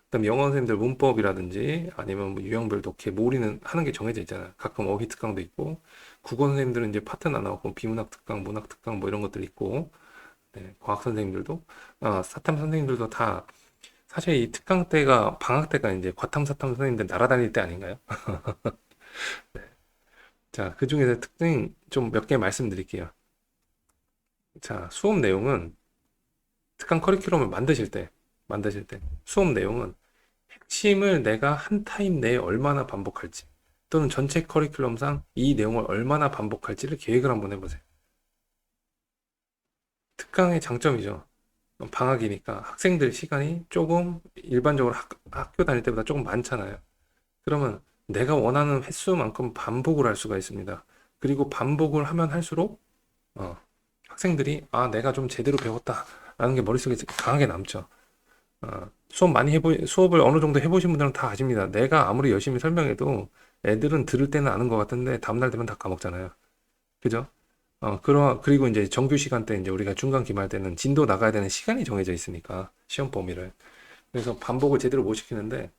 그다음 영어 선생님들 문법이라든지, 아니면 뭐 유형별 독해, 뭐 우리는 하는 게 정해져 있잖아요. 가끔 어휘 특강도 있고, 국어 선생님들은 이제 파트 나눠갖고, 비문학 특강, 문학 특강, 뭐 이런 것들 있고, 네, 과학 선생님들도, 사탐 선생님들도 다, 사실 이 특강 때가, 방학 때가 이제 과탐, 사탐 선생님들 날아다닐 때 아닌가요? 자, 그 중에서 특징 좀 몇 개 말씀드릴게요. 자, 수업 내용은 특강 커리큘럼을 만드실 때 수업 내용은 핵심을 내가 한 타임 내에 얼마나 반복할지 또는 전체 커리큘럼상 이 내용을 얼마나 반복할지를 계획을 한번 해보세요. 특강의 장점이죠. 방학이니까 학생들 시간이 조금 일반적으로 학교 다닐 때보다 조금 많잖아요. 그러면 내가 원하는 횟수만큼 반복을 할 수가 있습니다. 그리고 반복을 하면 할수록 어, 학생들이 내가 좀 제대로 배웠다라는 게 머릿속에 강하게 남죠. 수업을 어느 정도 해보신 분들은 다 아십니다. 내가 아무리 열심히 설명해도 애들은 들을 때는 아는 것 같은데 다음날 되면 다 까먹잖아요. 그죠? 그리고 이제 정규 시간 때 이제 우리가 중간 기말 때는 진도 나가야 되는 시간이 정해져 있으니까 시험 범위를. 그래서 반복을 제대로 못 시키는데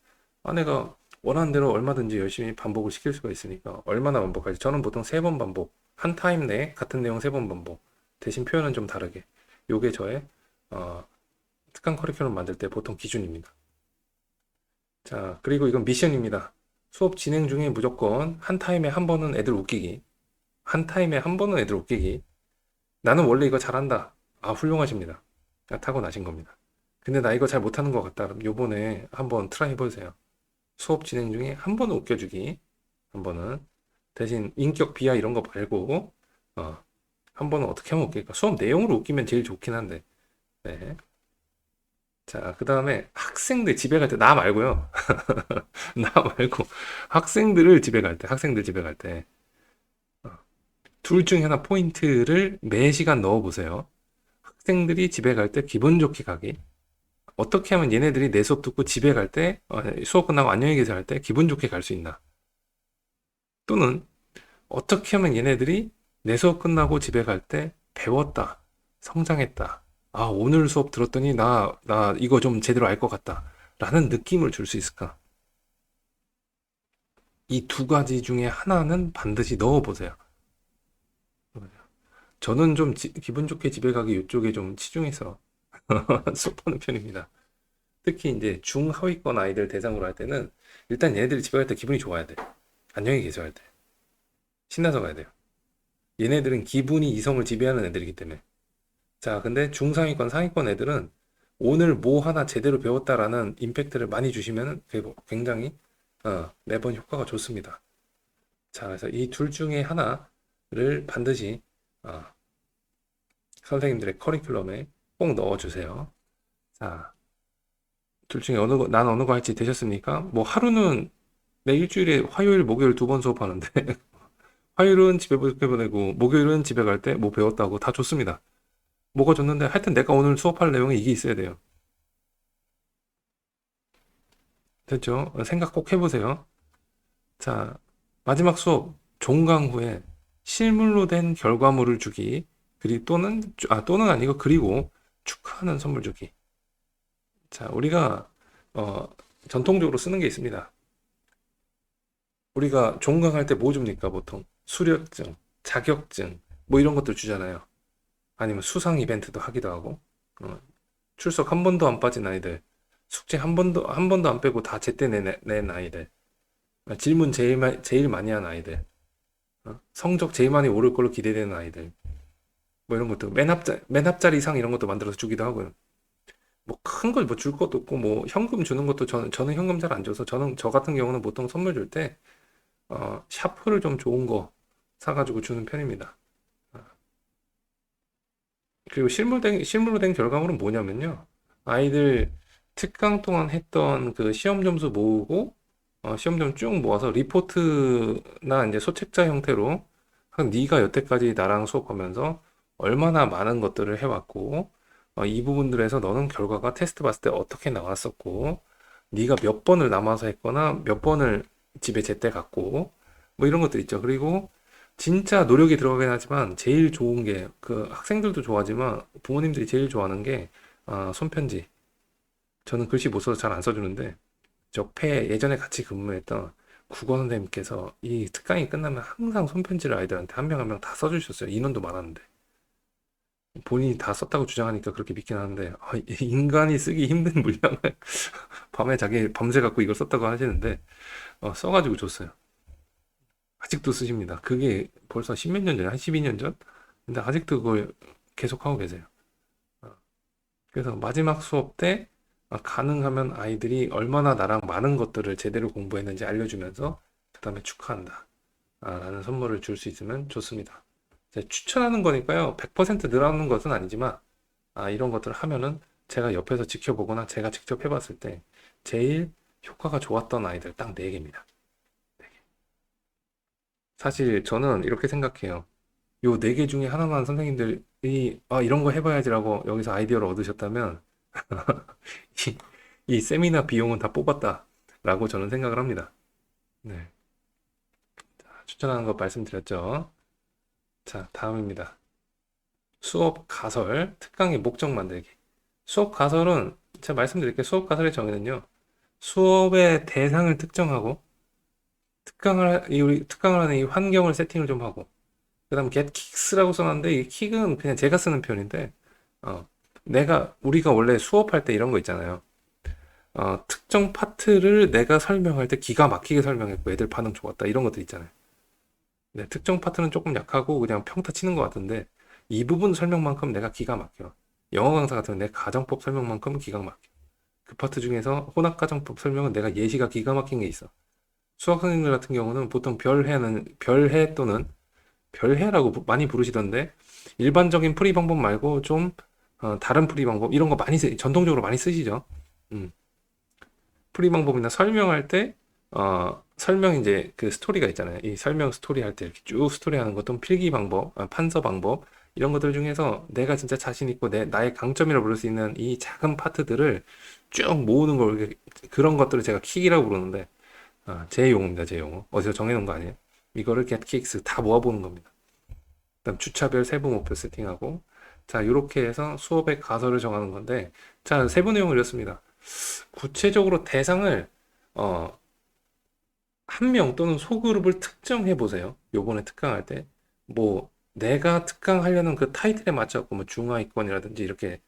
내가 원하는 대로 얼마든지 열심히 반복을 시킬 수가 있으니까 얼마나 반복할지 저는 보통 3번 반복 한 타임 내에 같은 내용 3번 반복 대신 표현은 좀 다르게 요게 저의 어, 특강 커리큘럼 만들 때 보통 기준입니다. 자, 그리고 이건 미션입니다. 수업 진행 중에 무조건 한 타임에 한 번은 애들 웃기기. 한 타임에 한 번은 애들 웃기기. 나는 원래 이거 잘한다. 훌륭하십니다. 타고나신 겁니다. 근데 나 이거 잘 못하는 것 같다. 그럼 요번에 한번 트라이 해보세요. 수업 진행 중에 한 번은 웃겨주기. 한 번은. 대신 인격 비하 이런 거 말고, 한 번은 어떻게 하면 웃길까? 수업 내용으로 웃기면 제일 좋긴 한데. 네. 자, 그 다음에 학생들 집에 갈 때, 나 말고요. 나 말고, 학생들 집에 갈 때, 둘 중에 하나 포인트를 매 시간 넣어 보세요. 학생들이 집에 갈 때 기분 좋게 가기. 어떻게 하면 얘네들이 내 수업 듣고 집에 갈 때, 수업 끝나고 안녕히 계세요 할 때 기분 좋게 갈 수 있나? 또는 어떻게 하면 얘네들이 내 수업 끝나고 집에 갈 때 배웠다, 성장했다. 오늘 수업 들었더니 나 이거 좀 제대로 알 것 같다. 라는 느낌을 줄 수 있을까? 이 두 가지 중에 하나는 반드시 넣어보세요. 저는 좀 기분 좋게 집에 가기 이쪽에 좀 치중해서 수업하는 편입니다. 특히 이제 중하위권 아이들 대상으로 할 때는 일단 얘네들이 집에 갈 때 기분이 좋아야 돼. 안녕히 계세요 할 때. 신나서 가야 돼요. 얘네들은 기분이 이성을 지배하는 애들이기 때문에. 자, 근데 중상위권, 상위권 애들은 오늘 뭐 하나 제대로 배웠다라는 임팩트를 많이 주시면 굉장히 매번 효과가 좋습니다. 자, 그래서 이 둘 중에 하나를 반드시 아, 선생님들의 커리큘럼에 꼭 넣어주세요. 자, 둘 중에 난 어느 거 할지 되셨습니까? 뭐 하루는 내 일주일에 화요일, 목요일 두 번 수업하는데 화요일은 집에 보내고 목요일은 집에 갈 때 뭐 배웠다고 다 좋습니다. 뭐가 좋는데 하여튼 내가 오늘 수업할 내용이 이게 있어야 돼요. 됐죠? 생각 꼭 해보세요. 자, 마지막 수업 종강 후에 실물로 된 결과물을 주기. 또는 아니고 그리고 축하하는 선물 주기. 자, 우리가 어, 전통적으로 쓰는 게 있습니다. 우리가 종강할 때 뭐 줍니까, 보통? 수료증, 자격증, 뭐 이런 것들 주잖아요. 아니면 수상 이벤트도 하기도 하고, 어, 출석 한 번도 안 빠진 아이들, 숙제 한 번도 안 빼고 다 제때 낸 아이들, 질문 제일 많이 한 아이들, 성적 제일 많이 오를 걸로 기대되는 아이들, 뭐 이런 것도 맨 앞자리상 이런 것도 만들어서 주기도 하고요. 뭐 큰 걸 뭐 줄 것도 없고 뭐 현금 주는 것도 저는 현금 잘 안 줘서 저 같은 경우는 보통 선물 줄 때 샤프를 좀 좋은 거 사가지고 주는 편입니다. 그리고 실물로 된 결과물은 뭐냐면요. 아이들 특강 동안 했던 그 시험 점수 모으고, 시험 점 쭉 모아서 리포트나 이제 소책자 형태로 네가 여태까지 나랑 수업하면서 얼마나 많은 것들을 해왔고, 이 부분들에서 너는 결과가 테스트 봤을 때 어떻게 나왔었고, 네가 몇 번을 남아서 했거나 몇 번을 집에 제때 갔고, 뭐 이런 것들 있죠. 그리고 진짜 노력이 들어가긴 하지만 제일 좋은 게 그 학생들도 좋아하지만 부모님들이 제일 좋아하는 게 손편지. 저는 글씨 못 써서 잘 안 써주는데 적폐 예전에 같이 근무했던 국어 선생님께서 이 특강이 끝나면 항상 손편지를 아이들한테 한 명 한 명 다 써주셨어요. 인원도 많았는데 본인이 다 썼다고 주장하니까 그렇게 믿긴 하는데 인간이 쓰기 힘든 물량을 밤에 자기 밤새 갖고 이걸 썼다고 하시는데 써가지고 줬어요. 아직도 쓰십니다. 그게 벌써 십몇 년 전에 한 12년 전? 근데 아직도 그걸 계속하고 계세요. 어, 그래서 마지막 수업 때 가능하면 아이들이 얼마나 나랑 많은 것들을 제대로 공부했는지 알려주면서 그 다음에 축하한다. 라는 선물을 줄 수 있으면 좋습니다. 제가 추천하는 거니까요. 100% 늘어나는 것은 아니지만 이런 것들을 하면은 제가 옆에서 지켜보거나 제가 직접 해봤을 때 제일 효과가 좋았던 아이들 딱 4개입니다. 사실 저는 이렇게 생각해요. 요 4개 중에 하나만 선생님들이 이런 거 해봐야지라고 여기서 아이디어를 얻으셨다면 이, 이 세미나 비용은 다 뽑았다라고 저는 생각을 합니다. 네. 추천하는 거 말씀드렸죠. 자, 다음입니다. 수업 가설, 특강의 목적 만들기. 수업 가설은 제가 말씀드릴게요. 수업 가설의 정의는요. 수업의 대상을 특정하고 우리 특강을 하는 이 환경을 세팅을 좀 하고 그다음 get kicks라고 써놨는데 이 킥은 그냥 제가 쓰는 표현인데 어, 우리가 원래 수업할 때 이런 거 있잖아요. 특정 파트를 내가 설명할 때 기가 막히게 설명했고 애들 반응 좋았다 이런 것들 있잖아요. 네, 특정 파트는 조금 약하고 그냥 평타 치는 것 같은데 이 부분 설명만큼 내가 기가 막혀. 영어 강사 같은 내 가정법 설명만큼 기가 막혀. 그 파트 중에서 혼합 가정법 설명은 내가 예시가 기가 막힌 게 있어. 수학 선생님들 같은 경우는 보통 별해 또는 별해라고 많이 부르시던데 일반적인 풀이 방법 말고 좀 다른 풀이 방법 이런 거 전통적으로 많이 쓰시죠. 음. 풀이 방법이나 설명할 때 설명 이제 그 스토리가 있잖아요. 이 설명 스토리 할 때 이렇게 쭉 스토리 하는 것도 필기 방법, 판서 방법 이런 것들 중에서 내가 진짜 자신 있고 나의 강점이라고 부를 수 있는 이 작은 파트들을 쭉 모으는 걸 그런 것들을 제가 킥이라고 부르는데 제 용어입니다. 제 용어. 어디서 정해놓은 거 아니에요. 이거를 get kicks 다 모아보는 겁니다. 그다음 주차별 세부 목표 세팅하고 자 이렇게 해서 수업의 가설을 정하는 건데 자 세부 내용을 이렇습니다. 구체적으로 대상을 어, 한 명 또는 소그룹을 특정해 보세요. 요번에 특강할 때 뭐 내가 특강하려는 그 타이틀에 맞춰서 뭐 중하위권이라든지 이렇게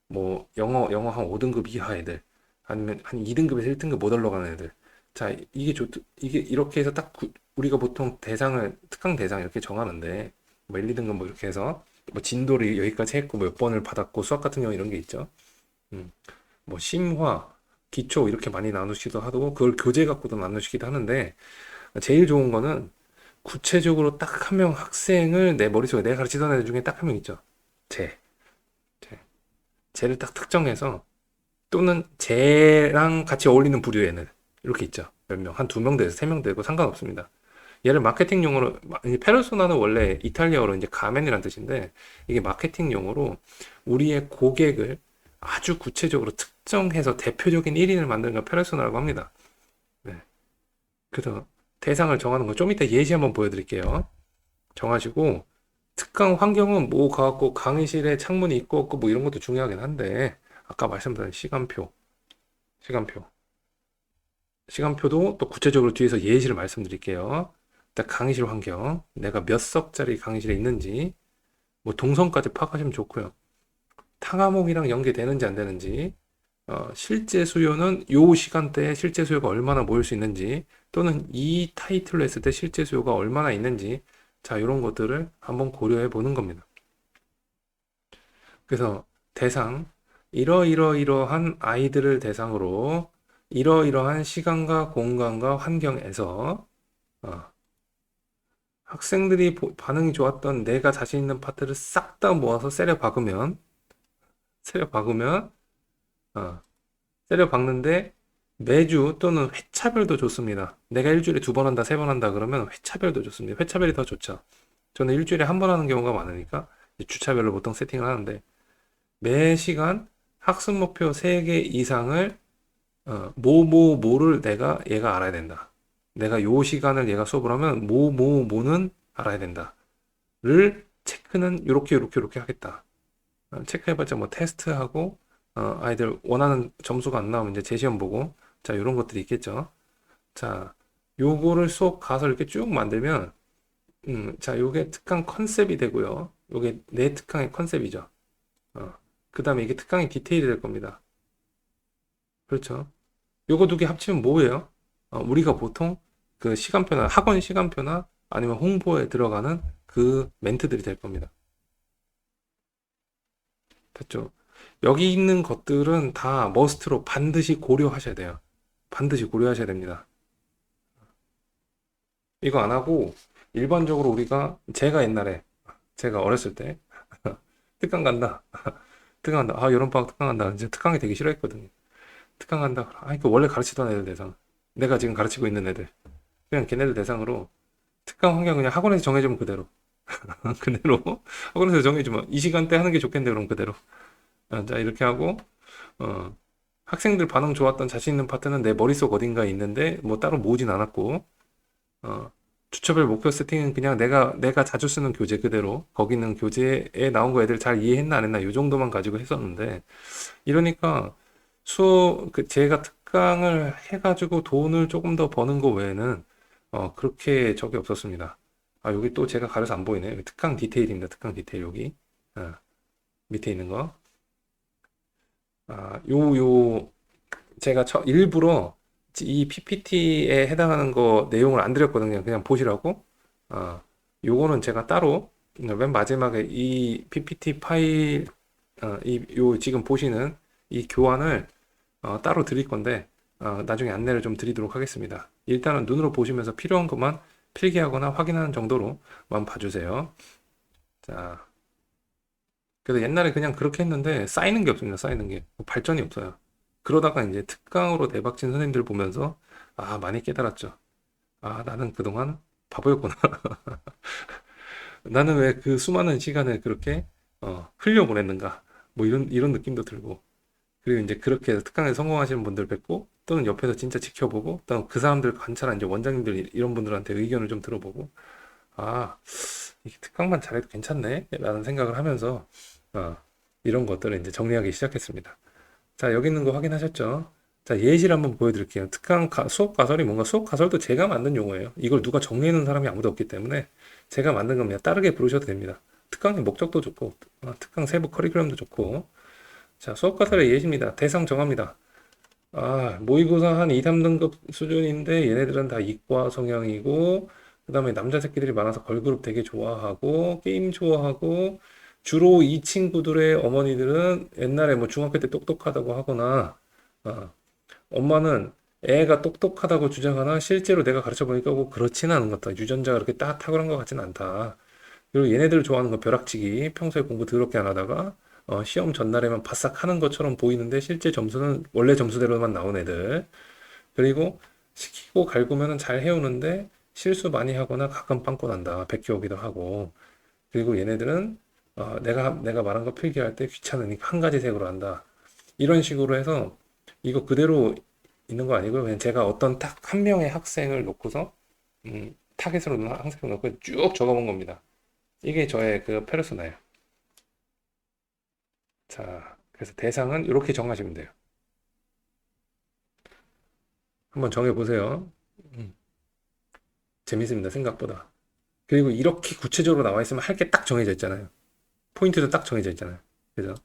뭐 영어 한 5등급 이하 애들 아니면 한 2등급에서 1등급 못 올라가는 애들 자 이게 이렇게 해서 우리가 보통 특강 대상 이렇게 정하는데 뭐 1, 2등급 뭐 이렇게 해서 뭐 진도를 여기까지 했고 몇 번을 받았고 수학 같은 경우 이런 게 있죠. 음, 뭐 심화, 기초 이렇게 많이 나누시기도 하고 그걸 교재 갖고도 나누시기도 하는데 제일 좋은 거는 구체적으로 딱 한 명 학생을 내 머릿속에 내가 가르치던 애들 중에 딱 한 명 있죠. 쟤, 쟤. 쟤를 딱 특정해서 또는 쟤랑 같이 어울리는 부류의 애들 이렇게 있죠. 몇 명, 한 두 명 돼서 세 명 되고 상관없습니다. 얘를 마케팅 용어로 페르소나는 원래 이탈리아어로 이제 가멘이라는 뜻인데 이게 마케팅 용어로 우리의 고객을 아주 구체적으로 특정해서 대표적인 1인을 만드는 걸 페르소나라고 합니다. 네. 그래서 대상을 정하는 거 좀 이따 예시 한번 보여드릴게요. 정하시고 특강 환경은 뭐 가갖고 강의실에 창문이 있고 없고 뭐 이런 것도 중요하긴 한데 아까 말씀드린 시간표 시간표도 또 구체적으로 뒤에서 예시를 말씀드릴게요. 일단 강의실 환경 내가 몇 석짜리 강의실에 있는지 뭐 동선까지 파악하시면 좋고요. 타과목이랑 연계되는지 안 되는지 실제 수요는 요 시간대에 실제 수요가 얼마나 모일 수 있는지 또는 이 타이틀로 했을 때 실제 수요가 얼마나 있는지 자 이런 것들을 한번 고려해 보는 겁니다. 그래서 대상 이러이러이러한 아이들을 대상으로 이러이러한 시간과 공간과 환경에서 어, 학생들이 반응이 좋았던 내가 자신 있는 파트를 싹 다 모아서 세려 박으면 어, 때려 박는데 매주 또는 회차별도 좋습니다. 내가 일주일에 두 번 한다, 세 번 한다 그러면 회차별도 좋습니다. 회차별이 더 좋죠. 저는 일주일에 한 번 하는 경우가 많으니까 주차별로 보통 세팅을 하는데 매 시간 학습 목표 3개 이상을 뭐를 얘가 알아야 된다. 내가 요 시간을 얘가 수업을 하면 뭐는 알아야 된다. 를 체크는 요렇게 하겠다. 체크해봤자 뭐 테스트하고 아이들 원하는 점수가 안 나오면 이제 재시험 보고 자 이런 것들이 있겠죠. 자 요거를 수업 가서 이렇게 쭉 만들면 자 요게 특강 컨셉이 되고요. 요게 내 특강의 컨셉이죠. 그 다음에 이게 특강의 디테일이 될 겁니다. 그렇죠. 요거 두 개 합치면 뭐예요? 우리가 보통 그 시간표나 학원 시간표나 아니면 홍보에 들어가는 그 멘트들이 될 겁니다. 됐죠? 여기 있는 것들은 다 머스트로 반드시 고려하셔야 돼요. 반드시 고려하셔야 됩니다. 이거 안 하고 일반적으로 제가 옛날에 제가 어렸을 때 특강 간다. 특강 간다. 아, 여름방학 특강 간다. 이제 특강이 되게 싫어했거든요. 특강 간다. 아, 그 원래 가르치던 애들 대상. 내가 지금 가르치고 있는 애들. 그냥 걔네들 대상으로 특강 환경 그냥 학원에서 정해주면 그대로. 그대로 학원에서 정해주면 이 시간대 하는 게 좋겠는데 그럼 그대로. 자, 이렇게 하고 어, 학생들 반응 좋았던 자신 있는 파트는 내 머릿속 어딘가에 있는데 뭐 따로 모으진 않았고 어, 주처별 목표 세팅은 그냥 내가 자주 쓰는 교재 그대로 거기 있는 교재에 나온 거 애들 잘 이해했나 안 했나 이 정도만 가지고 했었는데 이러니까 제가 특강을 해가지고 돈을 조금 더 버는 거 외에는 그렇게 적이 없었습니다. 아 여기 또 제가 가려서 안 보이네. 여기 특강 디테일입니다. 특강 디테일 여기 밑에 있는 거. 제가 일부러 이 PPT에 해당하는 거 내용을 안 드렸거든요. 그냥 보시라고. 요거는 제가 따로 맨 마지막에 이 PPT 파일, 지금 보시는 이 교환을 따로 드릴 건데, 나중에 안내를 좀 드리도록 하겠습니다. 일단은 눈으로 보시면서 필요한 것만 필기하거나 확인하는 정도로만 봐주세요. 자, 그래서 옛날에 그냥 그렇게 했는데 쌓이는 게 없습니다. 쌓이는 게. 발전이 없어요. 그러다가 이제 특강으로 대박친 선생님들 보면서 많이 깨달았죠. 나는 그동안 바보였구나. 나는 왜 그 수많은 시간을 그렇게 흘려보냈는가. 뭐 이런 느낌도 들고. 그리고 이제 그렇게 해서 특강에 성공하시는 분들 뵙고 또는 옆에서 진짜 지켜보고 또는 그 사람들 관찰한 이제 원장님들 이런 분들한테 의견을 좀 들어보고 아, 이게 특강만 잘해도 괜찮네? 라는 생각을 하면서 어, 이런 것들을 이제 정리하기 시작했습니다. 자, 여기 있는 거 확인하셨죠? 자, 예시를 한번 보여드릴게요. 수업 가설이 뭔가 수업 가설도 제가 만든 용어예요. 이걸 누가 정리해 놓은 사람이 아무도 없기 때문에 제가 만든 겁니다. 따르게 부르셔도 됩니다. 특강의 목적도 좋고, 특강 세부 커리큘럼도 좋고. 자, 수업 가설의 예시입니다. 대상 정합니다. 모의고사 한 2, 3등급 수준인데 얘네들은 다 이과 성향이고 그 다음에 남자 새끼들이 많아서 걸그룹 되게 좋아하고 게임 좋아하고 주로 이 친구들의 어머니들은 옛날에 뭐 중학교 때 똑똑하다고 하거나 엄마는 애가 똑똑하다고 주장하나 실제로 내가 가르쳐 보니까 꼭 그렇지는 않은 것 같다. 유전자가 그렇게 딱 탁월한 것 같지는 않다. 그리고 얘네들 좋아하는 거 벼락치기, 평소에 공부 더럽게 안 하다가 시험 전날에만 바싹 하는 것처럼 보이는데 실제 점수는 원래 점수대로만 나온 애들. 그리고 시키고 갈구면은 잘 해오는데 실수 많이 하거나 가끔 빵꾸 난다. 베껴 오기도 하고. 그리고 얘네들은 내가 말한 거 필기할 때 귀찮으니까 한 가지 색으로 한다. 이런 식으로 해서 이거 그대로 있는 거 아니고요. 그냥 제가 어떤 딱 한 명의 학생을 놓고서 타겟으로 놓은 학생을 놓고 쭉 적어본 겁니다. 이게 저의 그 페르소나예요. 자, 그래서 대상은 이렇게 정하시면 돼요. 한번 정해보세요. 음, 재밌습니다. 생각보다. 그리고 이렇게 구체적으로 나와 있으면 할 게 딱 정해져 있잖아요. 포인트도 딱 정해져 있잖아요. 그죠?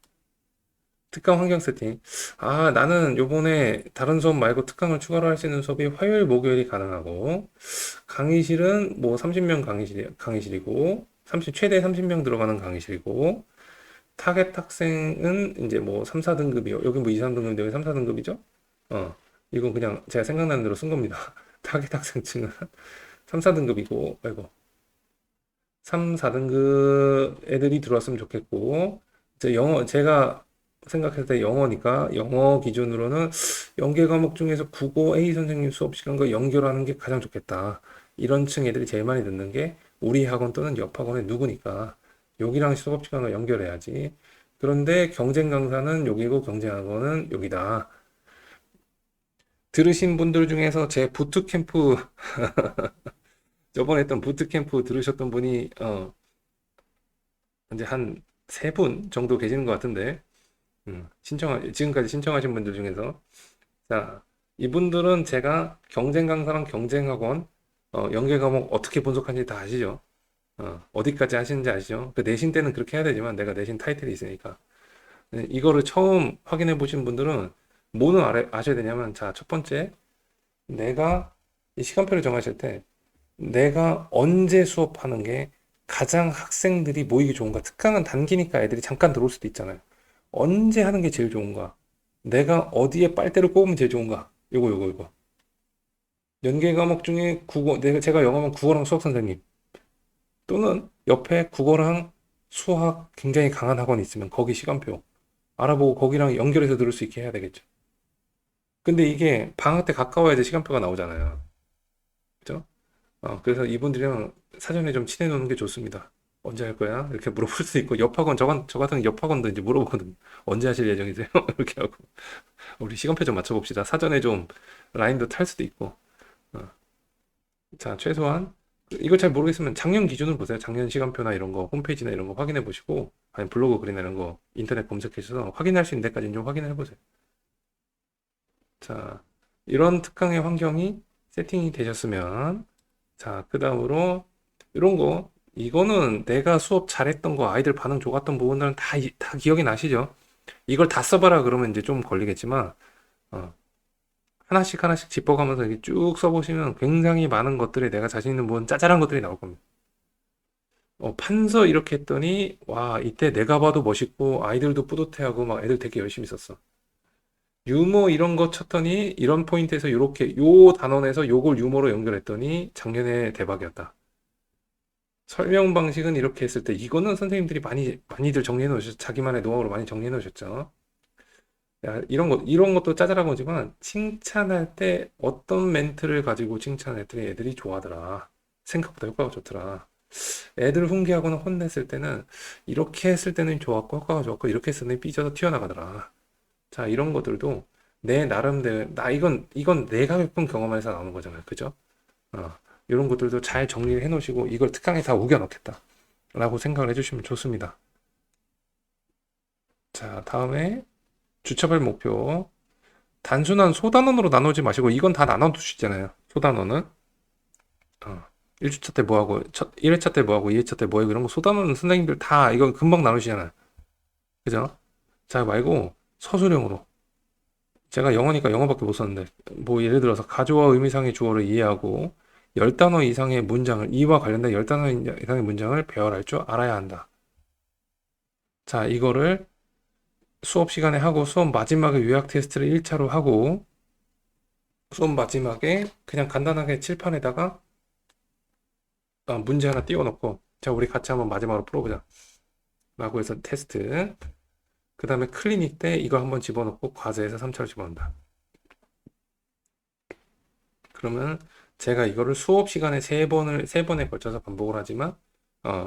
특강 환경 세팅. 아, 나는 요번에 다른 수업 말고 특강을 추가로 할 수 있는 수업이 화요일, 목요일이 가능하고, 강의실은 뭐 30명 강의실이고, 최대 30명 들어가는 강의실이고, 타겟 학생은 이제 뭐 3, 4등급이요. 여기 뭐 2, 3등급인데 여기 3, 4등급이죠? 이건 그냥 제가 생각나는 대로 쓴 겁니다. 타겟 학생층은 3, 4등급이고, 아이고, 3, 4등급 애들이 들어왔으면 좋겠고, 제가 생각했을 때 영어니까, 영어 기준으로는 연계 과목 중에서 국어 A 선생님 수업 시간과 연결하는 게 가장 좋겠다. 이런 층 애들이 제일 많이 듣는 게 우리 학원 또는 옆 학원의 누구니까, 여기랑 수업 시간을 연결해야지. 그런데 경쟁 강사는 여기고 경쟁 학원은 여기다. 들으신 분들 중에서 제 부트캠프, 저번에 했던 부트캠프 들으셨던 분이, 이제 한 세 분 정도 계시는 것 같은데, 지금까지 신청하신 분들 중에서, 자, 이분들은 제가 경쟁 강사랑 경쟁 학원, 연계 과목 어떻게 분석하는지 다 아시죠? 어디까지 하시는지 아시죠? 그 내신 때는 그렇게 해야 되지만 내가 내신 타이틀이 있으니까. 네, 이거를 처음 확인해 보신 분들은 뭐는 아셔야 되냐면, 자, 첫 번째, 내가 이 시간표를 정하실 때, 내가 언제 수업하는 게 가장 학생들이 모이기 좋은가? 특강은 단기니까 애들이 잠깐 들어올 수도 있잖아요. 언제 하는 게 제일 좋은가? 내가 어디에 빨대를 꼽으면 제일 좋은가? 요거. 연계 과목 중에 제가 영어면 국어랑 수학 선생님, 또는 옆에 국어랑 수학 굉장히 강한 학원이 있으면 거기 시간표 알아보고 거기랑 연결해서 들을 수 있게 해야 되겠죠. 근데 이게 방학 때 가까워야지 시간표가 나오잖아요. 그죠? 그래서 이분들이랑 사전에 좀 친해 놓는 게 좋습니다. 언제 할 거야? 이렇게 물어볼 수 있고, 옆 학원, 저 같은 옆 학원도 이제 물어보거든요. 언제 하실 예정이세요? 이렇게 하고. 우리 시간표 좀 맞춰봅시다. 사전에 좀 라인도 탈 수도 있고. 어. 자, 최소한, 이거 잘 모르겠으면 작년 기준으로 보세요. 작년 시간표나 이런 거, 홈페이지나 이런 거 확인해 보시고, 아니, 블로그 글이나 이런 거 인터넷 검색해 주셔서 확인할 수 있는 데까지 좀 확인해 보세요. 자, 이런 특강의 환경이 세팅이 되셨으면, 자, 그 다음으로, 이런 거, 이거는 내가 수업 잘했던 거, 아이들 반응 좋았던 부분들은 다 기억이 나시죠? 이걸 다 써봐라 그러면 이제 좀 걸리겠지만, 어, 하나씩 하나씩 짚어가면서 이렇게 쭉 써보시면 굉장히 많은 것들이 내가 자신 있는 부분, 짜잘한 것들이 나올 겁니다. 판서 이렇게 했더니, 와, 이때 내가 봐도 멋있고, 아이들도 뿌듯해하고, 막 애들 되게 열심히 썼어. 유머 이런 거 쳤더니, 이런 포인트에서 이렇게, 요 단원에서 요걸 유머로 연결했더니, 작년에 대박이었다. 설명 방식은 이렇게 했을 때 이거는 선생님들이 많이들 정리해 놓으셨죠. 자기만의 노하우로 많이 정리해 놓으셨죠. 야, 이런 것도 짜잘한 거지만 칭찬할 때 어떤 멘트를 가지고 칭찬했더니 애들이 좋아하더라. 생각보다 효과가 좋더라. 애들 훈계하거나 혼냈을 때는 이렇게 했을 때는 좋았고 효과가 좋았고 이렇게 했을 때는 삐져서 튀어나가더라. 자, 이런 것들도 내 나름대로 이건 내가 겪은 경험에서 나오는 거잖아요. 그죠? 어, 이런 것들도 잘 정리를 해 놓으시고 이걸 특강에 다 우겨 넣겠다. 라고 생각을 해주시면 좋습니다. 자, 다음에 주차별 목표. 단순한 소단원으로 나누지 마시고, 이건 다 나눠두시잖아요. 소단원은. 어, 1주차 때 뭐하고, 1회차 때 뭐하고, 2회차 때 뭐하고, 이런 거 소단원 선생님들 다 이거 금방 나누시잖아요. 그죠? 자, 말고 서술형으로. 제가 영어니까 영어밖에 못 썼는데, 뭐 예를 들어서 가조와 의미상의 주어를 이해하고, 10단어 이상의 문장을, 이와 관련된 10단어 이상의 문장을 배열할 줄 알아야 한다. 자, 이거를 수업 시간에 하고 수업 마지막에 요약 테스트를 1차로 하고 수업 마지막에 그냥 간단하게 칠판에다가 문제 하나 띄워놓고 자 우리 같이 한번 마지막으로 풀어보자 라고 해서 테스트 그 다음에 클리닉 때 이거 한번 집어넣고 과제에서 3차로 집어넣는다. 그러면 제가 이거를 수업 시간에 세 번에 걸쳐서 반복을 하지만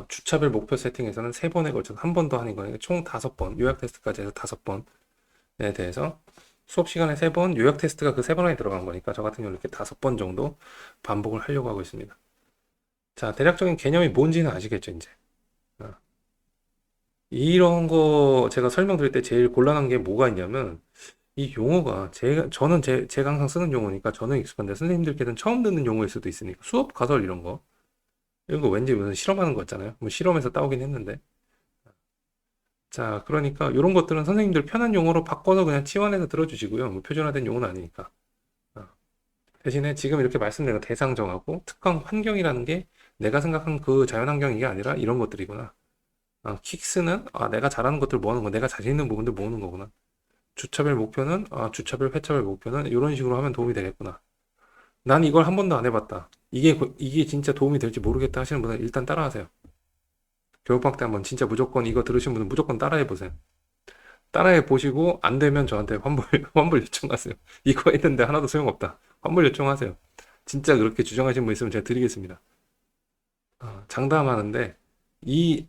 주차별 목표 세팅에서는 세 번에 걸쳐서 한 번 더 하는 거예요. 총 5번 요약 테스트까지 해서 5번에 대해서 수업 시간에 3번 요약 테스트가 그 3번 안에 들어간 거니까 저 같은 경우는 이렇게 5번 정도 반복을 하려고 하고 있습니다. 자, 대략적인 개념이 뭔지는 아시겠죠, 이제. 어, 이런 거 제가 설명드릴 때 제일 곤란한 게 뭐가 있냐면 이 용어가 제가 항상 쓰는 용어니까 저는 익숙한데 선생님들께서는 처음 듣는 용어일 수도 있으니까 수업 가설 이런 거 왠지 무슨 실험하는 거 같잖아요. 뭐 실험에서 따오긴 했는데 자 그러니까 이런 것들은 선생님들 편한 용어로 바꿔서 그냥 치환해서 들어주시고요. 뭐 표준화된 용어는 아니니까 어, 대신에 지금 이렇게 말씀드린 대상 정하고 특강 환경이라는 게 내가 생각한 그 자연환경 이게 아니라 이런 것들이구나. 킥스는 내가 잘하는 것들 모으는 거, 내가 자신 있는 부분들 모으는 거구나. 주차별 목표는 주차별 회차별 목표는 이런 식으로 하면 도움이 되겠구나. 난 이걸 한 번도 안 해봤다. 이게 진짜 도움이 될지 모르겠다 하시는 분은 일단 따라하세요. 교육방 때 한번 진짜 무조건 이거 들으신 분은 무조건 따라해 보세요. 따라해 보시고 안 되면 저한테 환불 환불 요청하세요. 이거 했는데 하나도 소용없다. 환불 요청하세요. 진짜 그렇게 주장하신 분 있으면 제가 드리겠습니다. 장담하는데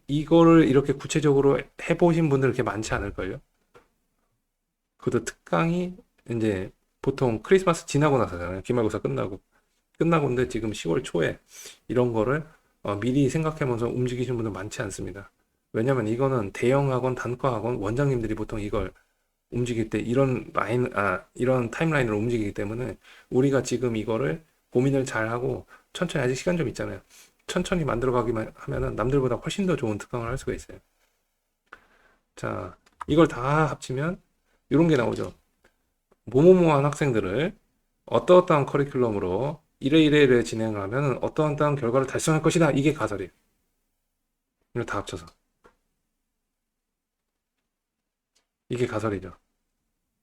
이거를 이렇게 구체적으로 해보신 분들 그렇게 많지 않을걸요? 그것도 특강이 이제 보통 크리스마스 지나고 나서잖아요. 기말고사 끝나고 근데 지금 10월 초에 이런 거를 미리 생각하면서 움직이시는 분들 많지 않습니다. 왜냐면 이거는 대형 학원, 단과 학원 원장님들이 보통 이걸 움직일 때 이런 타임라인으로 움직이기 때문에 우리가 지금 이거를 고민을 잘 하고 천천히 아직 시간 좀 있잖아요. 천천히 만들어 가기만 하면은 남들보다 훨씬 더 좋은 특강을 할 수가 있어요. 자, 이걸 다 합치면 이런 게 나오죠. 뭐뭐뭐한 학생들을 어떠어떠한 커리큘럼으로 이래 진행을 하면 어떠어떠한 결과를 달성할 것이다. 이게 가설이에요. 이걸 다 합쳐서. 이게 가설이죠.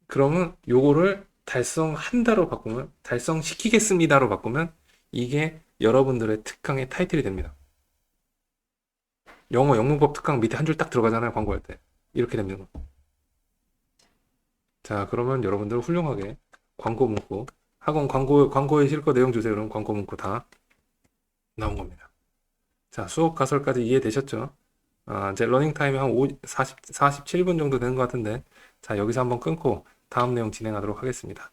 그러면 요거를 달성한다로 바꾸면, 달성시키겠습니다로 바꾸면 이게 여러분들의 특강의 타이틀이 됩니다. 영문법 특강 밑에 한 줄 딱 들어가잖아요. 광고할 때. 이렇게 됩니다. 자, 그러면 여러분들 훌륭하게 광고 문구, 학원 광고에 실거 내용 주세요. 그럼 광고 문구 다 나온 겁니다. 자, 수업 가설까지 이해되셨죠? 이제 러닝 타임이 한 47분 정도 되는 것 같은데, 자, 여기서 한번 끊고 다음 내용 진행하도록 하겠습니다.